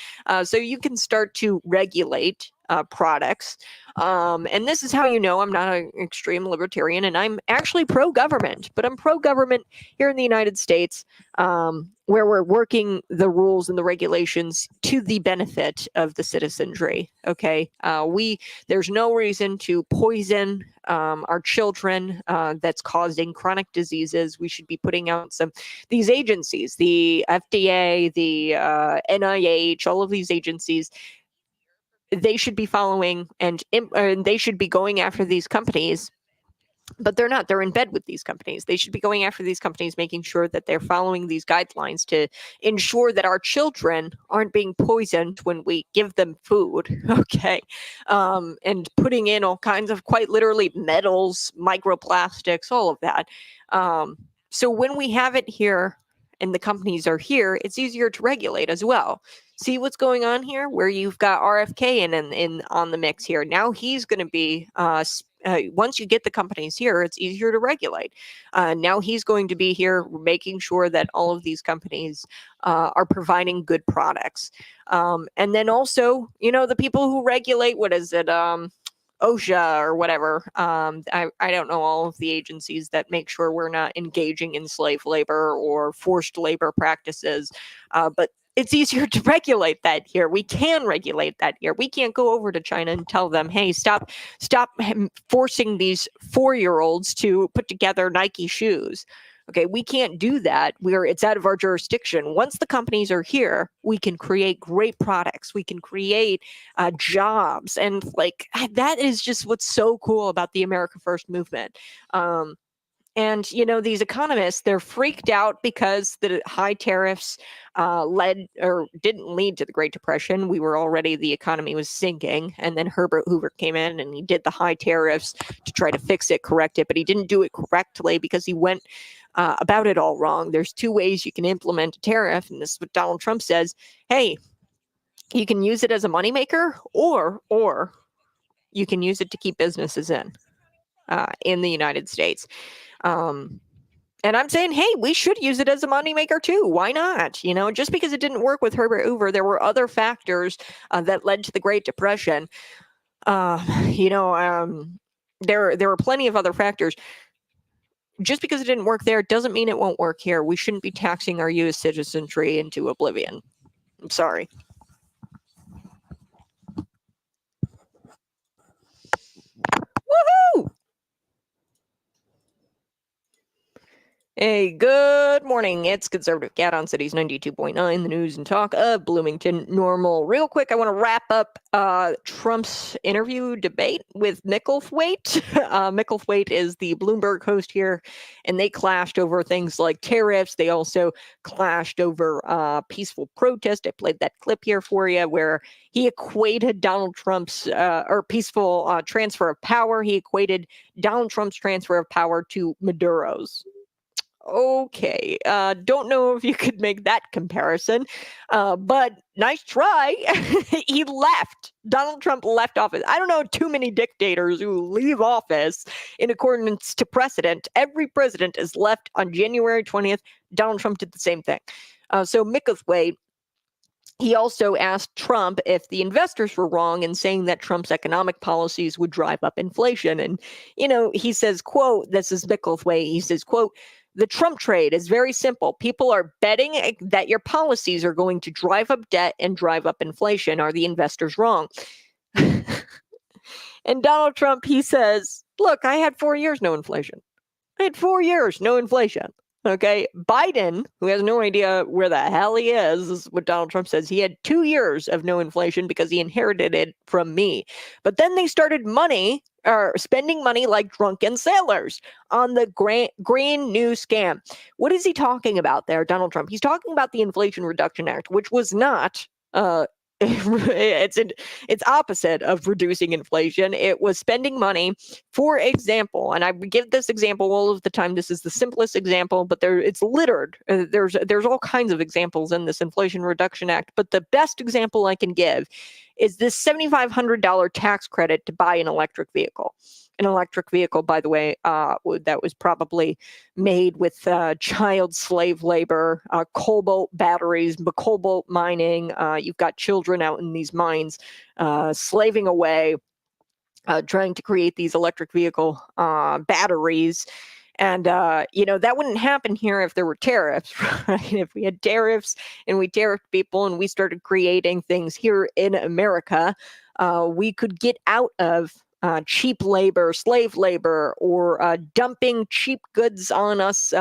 So you can start to regulate products. And this is how you know I'm not an extreme libertarian, and I'm actually pro-government, but I'm pro-government here in the United States, where we're working the rules and the regulations to the benefit of the citizenry. Okay, there's no reason to poison our children that's causing chronic diseases. We should be putting out these agencies, the FDA, the NIH, all of these agencies. They should be following and they should be going after these companies, but they're not. They're in bed with these companies. They should be going after these companies, making sure that they're following these guidelines to ensure that our children aren't being poisoned when we give them food. Okay. And putting in all kinds of, quite literally, metals, microplastics, all of that. So when we have it here and the companies are here, it's easier to regulate as well. See what's going on here, where you've got RFK in on the mix here. Now he's going to be once you get the companies here, it's easier to regulate. Now he's going to be here making sure that all of these companies are providing good products. And then also, the people who regulate, what is it? OSHA or whatever. I don't know all of the agencies that make sure we're not engaging in slave labor or forced labor practices. But it's easier to regulate that here. We can regulate that here. We can't go over to China and tell them, hey, stop forcing these 4-year-olds to put together Nike shoes. Okay, we can't do that. It's out of our jurisdiction. Once the companies are here, we can create great products. We can create jobs. And that is just what's so cool about the America First movement. And, these economists, they're freaked out because the high tariffs didn't lead to the Great Depression. The economy was sinking. And then Herbert Hoover came in and he did the high tariffs to try to fix it, correct it. But he didn't do it correctly because he went about it all wrong. There's 2 ways you can implement a tariff. And this is what Donald Trump says. Hey, you can use it as a moneymaker, or you can use it to keep businesses in the United States. And I'm saying, hey, we should use it as a moneymaker too. Why not? Just because it didn't work with Herbert Hoover, there were other factors that led to the Great Depression. There were plenty of other factors. Just because it didn't work there doesn't mean it won't work here. We shouldn't be taxing our U.S. citizenry into oblivion. I'm sorry. Woohoo! Hey, good morning. It's Conservative Cat on Cities 92.9, the news and talk of Bloomington Normal. Real quick, I want to wrap up Trump's interview debate with Micklethwait. Micklethwait is the Bloomberg host here, and they clashed over things like tariffs. They also clashed over peaceful protest. I played that clip here for you where he equated Donald Trump's or peaceful transfer of power. He equated Donald Trump's transfer of power to Maduro's. Okay, don't know if you could make that comparison, but nice try. He left. Donald Trump left office. I don't know too many dictators who leave office in accordance to precedent. Every president is left on January 20th. Donald Trump did the same thing. So Micklethwait, he also asked Trump if the investors were wrong in saying that Trump's economic policies would drive up inflation. And, he says, quote, this is Micklethwait, he says, quote, the Trump trade is very simple. People are betting that your policies are going to drive up debt and drive up inflation. Are the investors wrong? And Donald Trump, he says, look, I had 4 years, no inflation. I had 4 years, no inflation. Okay. Biden, who has no idea where the hell he is what Donald Trump says. He had 2 years of no inflation because he inherited it from me. But then they started spending money like drunken sailors on the green new scam. What is he talking about there, Donald Trump? He's talking about the Inflation Reduction Act, which was not it's opposite of reducing inflation. It was spending money, for example, and I give this example all of the time. This is the simplest example, but it's littered. There's all kinds of examples in this Inflation Reduction Act, but the best example I can give is this $7,500 tax credit to buy an electric vehicle. An electric vehicle, by the way, that was probably made with child slave labor, cobalt batteries, cobalt mining. You've got children out in these mines slaving away, trying to create these electric vehicle batteries. And, that wouldn't happen here if there were tariffs, right? If we had tariffs and we tariffed people and we started creating things here in America, we could get out of cheap labor, slave labor, or dumping cheap goods on us.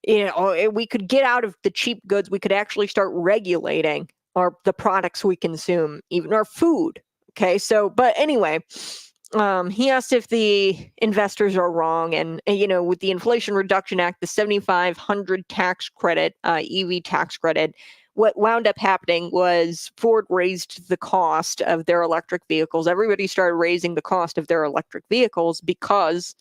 We could get out of the cheap goods. We could actually start regulating the products we consume, even our food. Okay, but anyway, he asked if the investors are wrong, and with the Inflation Reduction Act, the $7,500 tax credit, EV tax credit. What wound up happening was Ford raised the cost of their electric vehicles. Everybody started raising the cost of their electric vehicles because,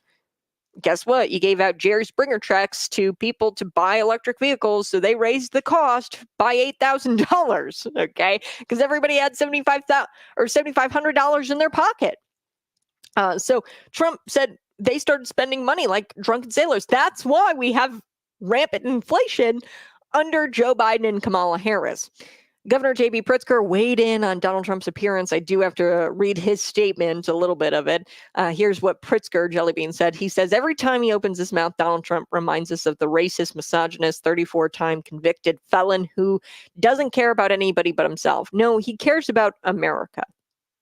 guess what? You gave out Jerry Springer checks to people to buy electric vehicles, so they raised the cost by $8,000. Okay, because everybody had $7,500 in their pocket. So Trump said they started spending money like drunken sailors. That's why we have rampant inflation under Joe Biden and Kamala Harris. Governor J.B. Pritzker weighed in on Donald Trump's appearance. I do have to read his statement, a little bit of it. Here's what Pritzker, Jellybean, said. He says, every time he opens his mouth, Donald Trump reminds us of the racist, misogynist, 34-time convicted felon who doesn't care about anybody but himself. No, he cares about America.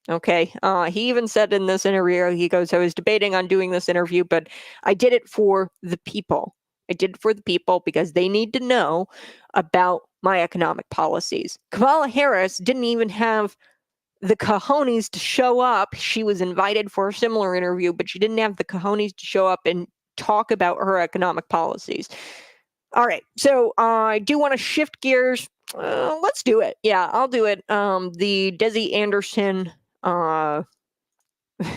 Okay. He even said in this interview, he goes, I was debating on doing this interview, but I did it for the people. I did it for the people because they need to know about my economic policies. Kamala Harris didn't even have the cojones to show up. She was invited for a similar interview, but she didn't have the cojones to show up and talk about her economic policies. All right. So I do want to shift gears. Let's do it. Yeah, I'll do it. The Desi Anderson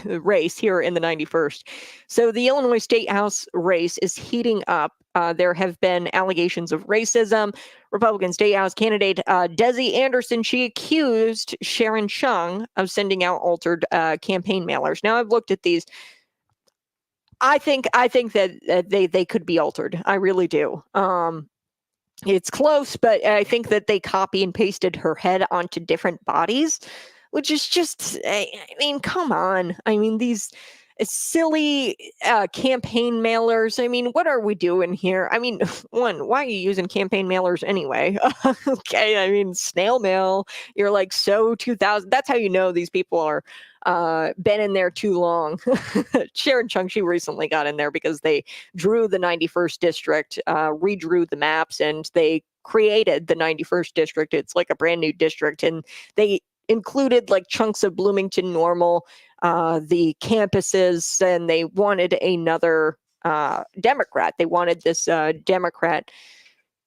race here in the 91st. So the Illinois State House race is heating up. There have been allegations of racism. Republican State House candidate Desi Anderson, she accused Sharon Chung of sending out altered campaign mailers. Now I've looked at these. I think that they could be altered. I really do. It's close, but I think that they copy and pasted her head onto different bodies, which is just, I mean, come on. I mean, these silly campaign mailers. I mean, what are we doing here? I mean, one, why are you using campaign mailers anyway? Okay, I mean, snail mail. You're like, so 2000. That's how you know these people are been in there too long. Sharon Chung, she recently got in there because they drew the 91st district, redrew the maps, and they created the 91st district. It's like a brand new district, and they included like chunks of Bloomington Normal, the campuses, and they wanted another Democrat. They wanted this Democrat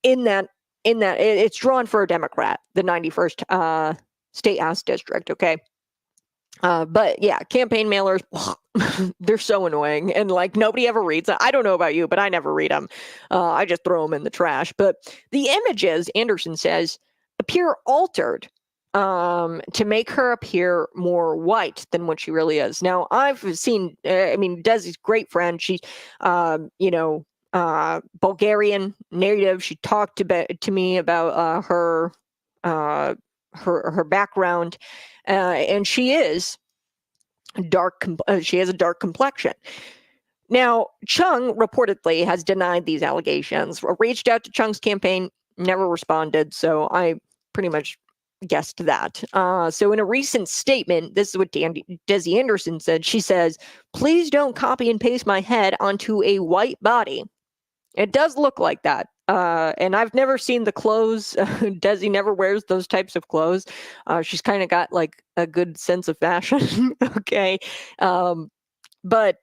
in that. It's drawn for a Democrat, the 91st State House district. Okay. But yeah, campaign mailers, they're so annoying, and like nobody ever reads them. I don't know about you, but I never read them. I just throw them in the trash. But the images, Anderson says, appear altered to make her appear more white than what she really is. Now, I've seen, Desi's great friend. She's, Bulgarian native. She talked to me about her background, and she is dark. She has a dark complexion. Now, Chung reportedly has denied these allegations. Reached out to Chung's campaign, never responded. So I pretty much guessed that. So in a recent statement, this is what Desi Anderson said. She says, "Please don't copy and paste my head onto a white body." It does look like that. And I've never seen the clothes. Desi never wears those types of clothes. She's kind of got like a good sense of fashion. Okay. But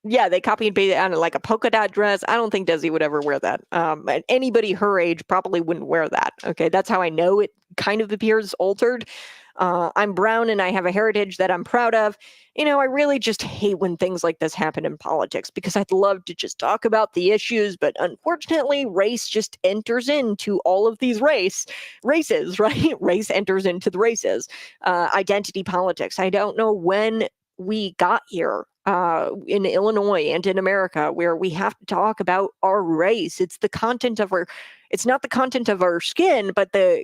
yeah, they copy and paste it on like a polka dot dress. I don't think Desi would ever wear that. And anybody her age probably wouldn't wear that. Okay. That's how I know it kind of appears altered. I'm brown and I have a heritage that I'm proud of. I really just hate when things like this happen in politics because I'd love to just talk about the issues, but unfortunately, race just enters into all of these races, right? Race enters into the races. Identity politics. I don't know when we got here in Illinois and in America where we have to talk about our race. It's the content of our. It's not the content of our skin, but the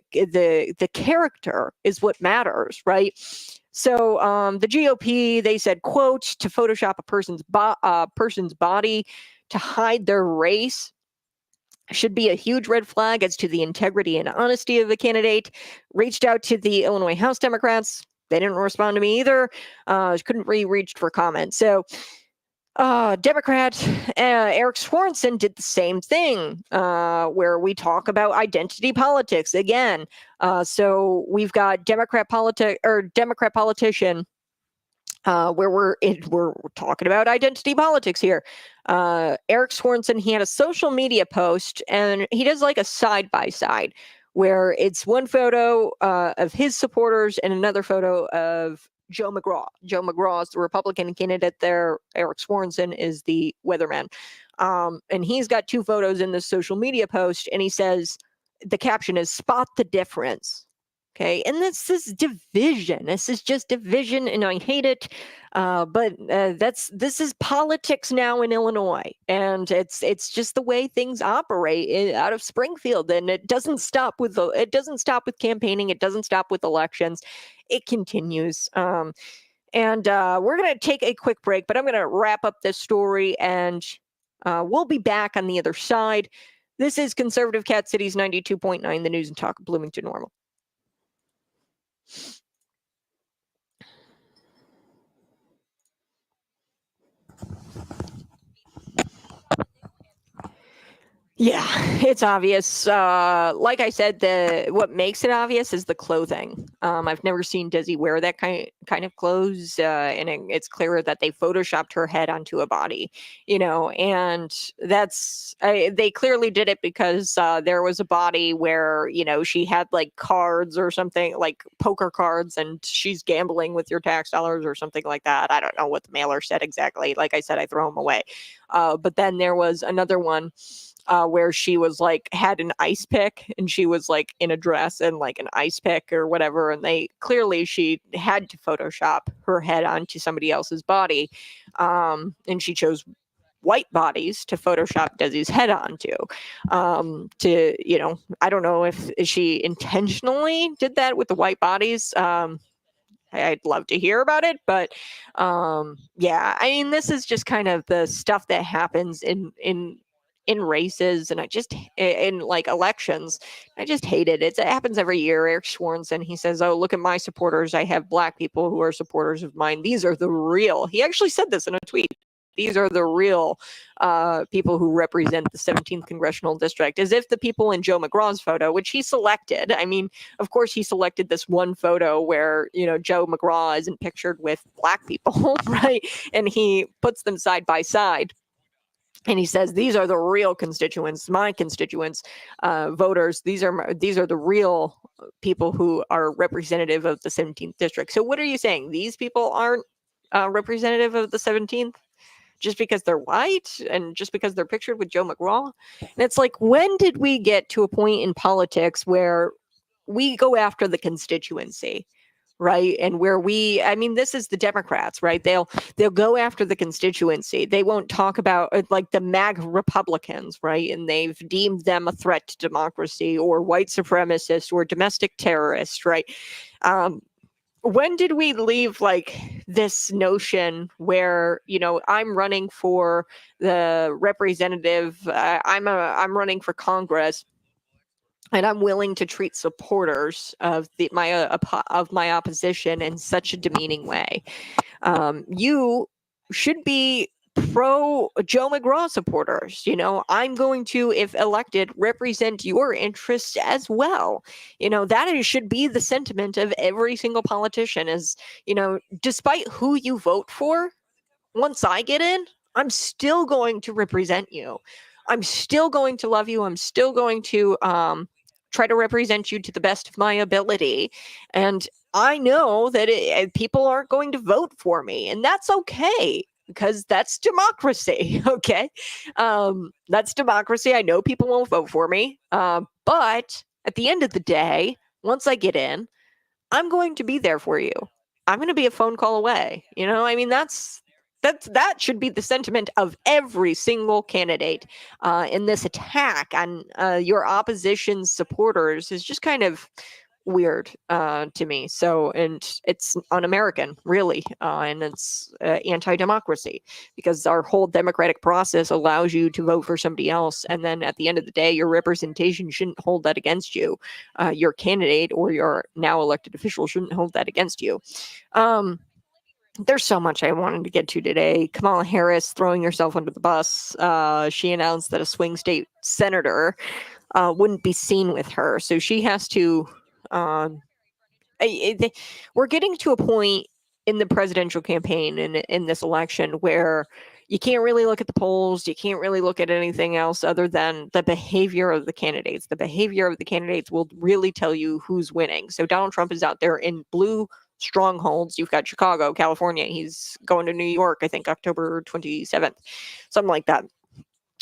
character is what matters, right? So the GOP, they said, quote, to Photoshop a person's body to hide their race should be a huge red flag as to the integrity and honesty of the candidate. Reached out to the Illinois House Democrats. They didn't respond to me either. Couldn't be reached for comment. So Democrat Eric Swanson did the same thing, where we talk about identity politics again. So we've got Democrat politician, where we're talking about identity politics here. Eric Swanson, he had a social media post, and he does like a side by side, where it's one photo of his supporters and another photo of Joe McGraw. Joe McGraw is the Republican candidate there. Eric Swanson is the weatherman. And he's got two photos in this social media post, and he says, the caption is "Spot the difference." Okay. And this is division. This is just division, and I hate it. But this is politics now in Illinois, and it's just the way things operate out of Springfield. And it doesn't stop with campaigning. It doesn't stop with elections. It continues. And we're going to take a quick break, but I'm going to wrap up this story, and we'll be back on the other side. This is Conservative Cat City's 92.9, the news and talk of Bloomington Normal. Yeah, it's obvious. Like I said, what makes it obvious is the clothing. I've never seen Desi wear that kind of clothes, and it's clear that they photoshopped her head onto a body, and they clearly did it because there was a body where, she had like cards or something, like poker cards, and she's gambling with your tax dollars or something like that. I don't know what the mailer said exactly. Like I said, I throw them away. But then there was another one where she was like had an ice pick, and she was like in a dress and like an ice pick or whatever, and she had to Photoshop her head onto somebody else's body, and she chose white bodies to Photoshop Desi's head onto. I don't know if she intentionally did that with the white bodies. I'd love to hear about it, but yeah, I mean, this is just kind of the stuff that happens in in races, and in like elections, I just hate it. It happens every year. Eric Schwarzenegger, he says, "Oh, look at my supporters. I have black people who are supporters of mine. These are the real." He actually said this in a tweet. These are the real people who represent the 17th congressional district, as if the people in Joe McGraw's photo, which he selected. I mean, of course, he selected this one photo where, Joe McGraw isn't pictured with black people, right? And he puts them side by side. And he says, these are the real constituents, my constituents, voters. These are the real people who are representative of the 17th district. So what are you saying? These people aren't representative of the 17th? Just because they're white and just because they're pictured with Joe McGraw? And it's like, when did we get to a point in politics where we go after the constituency, right? And where this is the Democrats, right? They'll go after the constituency. They won't talk about like the MAG Republicans, right? And they've deemed them a threat to democracy, or white supremacists, or domestic terrorists, right? When did we leave like this notion where, I'm running for the representative, I'm running for Congress, and I'm willing to treat supporters of my opposition in such a demeaning way? You should be pro Joe McGraw supporters. I'm going to, if elected, represent your interests as well. That should be the sentiment of every single politician is, despite who you vote for, once I get in, I'm still going to represent you. I'm still going to love you. I'm still going to try to represent you to the best of my ability. And I know that people aren't going to vote for me, and that's okay, because that's democracy. Okay. That's democracy. I know people won't vote for me. But at the end of the day, once I get in, I'm going to be there for you. I'm going to be a phone call away. That should be the sentiment of every single candidate. In this attack on your opposition's supporters is just kind of weird to me. So, and it's un-American, really, and it's anti-democracy, because our whole democratic process allows you to vote for somebody else, and then at the end of the day, your representation shouldn't hold that against you. Your candidate or your now elected official shouldn't hold that against you. There's so much I wanted to get to today. Kamala Harris throwing herself under the bus. She announced that a swing state senator wouldn't be seen with her, so she has to. We're getting to a point in the presidential campaign in this election where you can't really look at the polls. You can't really look at anything else other than the behavior of the candidates. The behavior of the candidates will really tell you who's winning. So Donald Trump is out there in blue strongholds. You've got Chicago, California. He's going to New York, I think October 27th, something like that.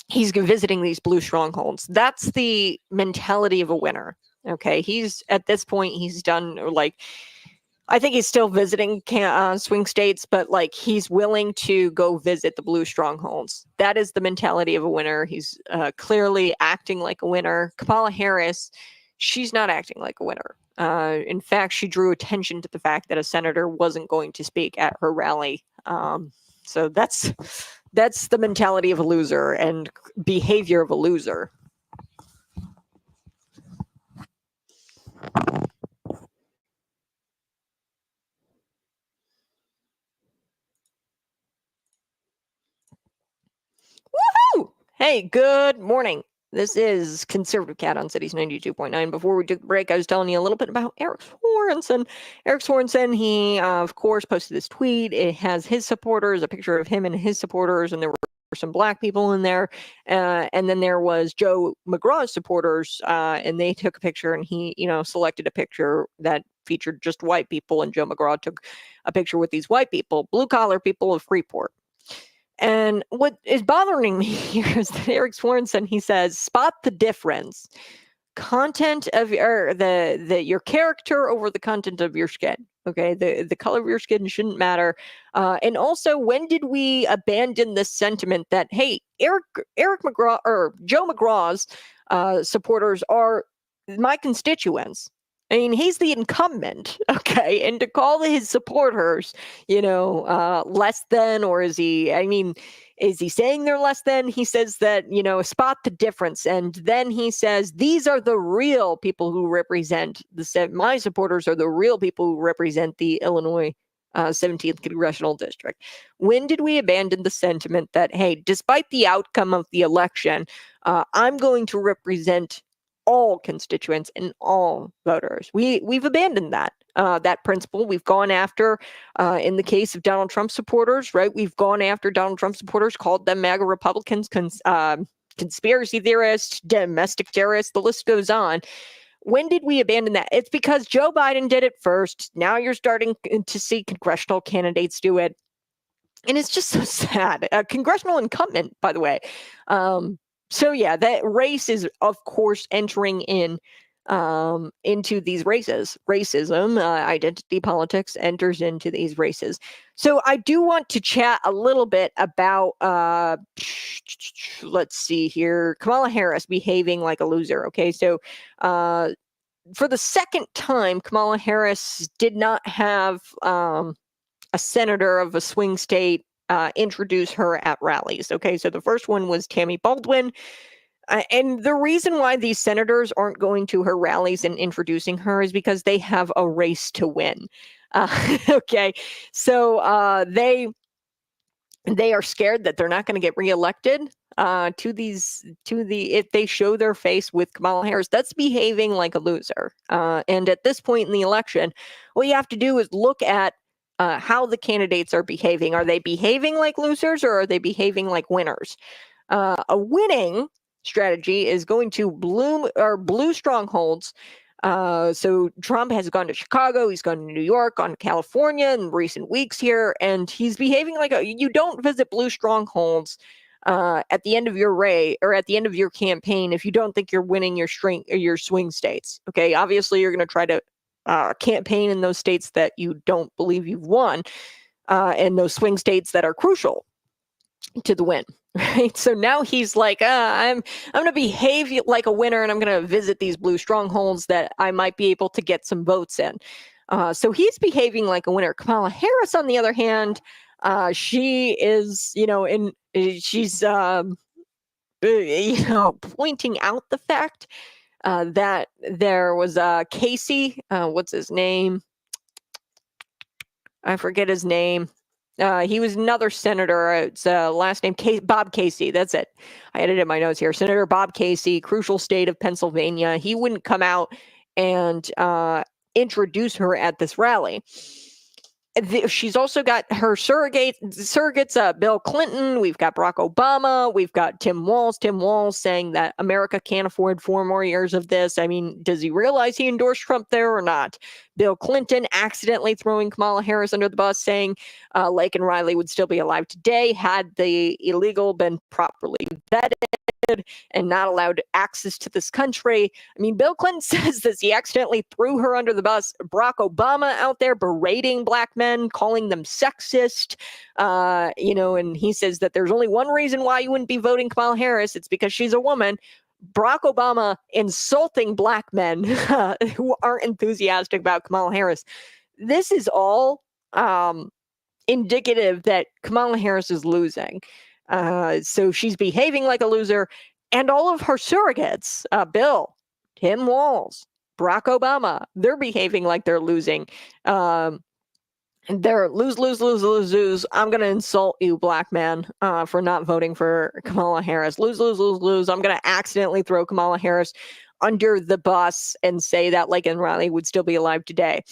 He's visiting these blue strongholds. That's the mentality of a winner. Okay, he's at this point, he's done, like, I think he's still visiting swing states, but like he's willing to go visit the blue strongholds. That is the mentality of a winner. He's clearly acting like a winner. Kamala Harris, she's not acting like a winner. In fact, she drew attention to the fact that a senator wasn't going to speak at her rally. So that's the mentality of a loser and behavior of a loser. Woohoo! Hey, good morning. This is Conservative Cat on Cities 92.9. Before we took the break, I was telling you a little bit about Eric Schwarzenegger. Eric Schwarzenegger, he, of course, posted this tweet. It has his supporters, a picture of him and his supporters, and there were some black people in there. And then there was Joe McGraw's supporters, and they took a picture, and he, selected a picture that featured just white people, and Joe McGraw took a picture with these white people, blue-collar people of Freeport. And what is bothering me here is that Eric Schwarzenegger, he says, spot the difference. Content of your character over the content of your skin. Okay, the color of your skin shouldn't matter. And also, when did we abandon the sentiment that, hey, Eric McGraw or Joe McGraw's supporters are my constituents? I mean, he's the incumbent, okay? And to call his supporters, less than, or is he, I mean, is he saying they're less than? He says that, spot the difference. And then he says, these are the real people who represent my supporters are the real people who represent the Illinois 17th congressional district. When did we abandon the sentiment that, hey, despite the outcome of the election, I'm going to represent all constituents and all voters? We've abandoned that principle. We've gone after, in the case of Donald Trump supporters, right? We've gone after Donald Trump supporters, called them MAGA Republicans, conspiracy theorists, domestic terrorists. The list goes on. When did we abandon that? It's because Joe Biden did it first. Now you're starting to see congressional candidates do it. And it's just so sad. A congressional incumbent, by the way. So yeah, that race is, of course, entering into these races. Racism, identity politics enters into these races. So I do want to chat a little bit about, let's see here, Kamala Harris behaving like a loser. Okay, so for the second time, Kamala Harris did not have a senator of a swing state introduce her at rallies. Okay, so the first one was Tammy Baldwin. And the reason why these senators aren't going to her rallies and introducing her is because they have a race to win. Okay, so they are scared that they're not going to get reelected if they show their face with Kamala Harris. That's behaving like a loser. And at this point in the election, what you have to do is look at how the candidates are behaving. Are they behaving like losers, or are they behaving like winners? A winning strategy is going to blue strongholds. So Trump has gone to Chicago, he's gone to New York, gone to California in recent weeks here, and he's behaving like you don't visit blue strongholds at the end of your at the end of your campaign if you don't think you're winning your swing states. Okay, obviously you're going to try to campaign in those states that you don't believe you've won, and those swing states that are crucial to the win. Right. So now he's like, I'm going to behave like a winner, and I'm going to visit these blue strongholds that I might be able to get some votes in. So he's behaving like a winner. Kamala Harris, on the other hand, she is, she's, pointing out the fact that there was Casey, what's his name? I forget his name. He was another senator. It's last name Bob Casey. That's it. I edited my notes here. Senator Bob Casey, crucial state of Pennsylvania. He wouldn't come out and introduce her at this rally. She's also got her surrogates, Bill Clinton. We've got Barack Obama. We've got Tim Walz. Tim Walz saying that America can't afford 4 more years of this. I mean, does he realize he endorsed Trump there or not? Bill Clinton accidentally throwing Kamala Harris under the bus, saying Lake and Riley would still be alive today had the illegal been properly vetted and not allowed access to this country. I mean, Bill Clinton says this. He accidentally threw her under the bus. Barack Obama out there berating black men, calling them sexist, and he says that there's only one reason why you wouldn't be voting Kamala Harris. It's because she's a woman. Barack Obama insulting black men who aren't enthusiastic about Kamala Harris. This is all indicative that Kamala Harris is losing. So she's behaving like a loser, and all of her surrogates, Bill, Tim Walz, Barack Obama, they're behaving like they're losing. They're lose. I'm going to insult you, black man, for not voting for Kamala Harris. Lose. I'm going to accidentally throw Kamala Harris under the bus and say that Lake and Riley would still be alive today.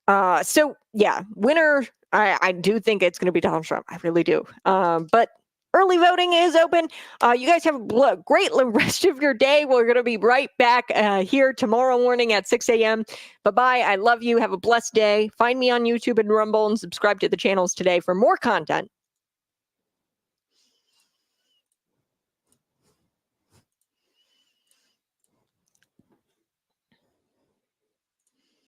So yeah, winner, I do think it's going to be Donald Trump. I really do. But early voting is open. You guys have a great rest of your day. We're going to be right back here tomorrow morning at 6 a.m. Bye-bye. I love you. Have a blessed day. Find me on YouTube and Rumble and subscribe to the channels today for more content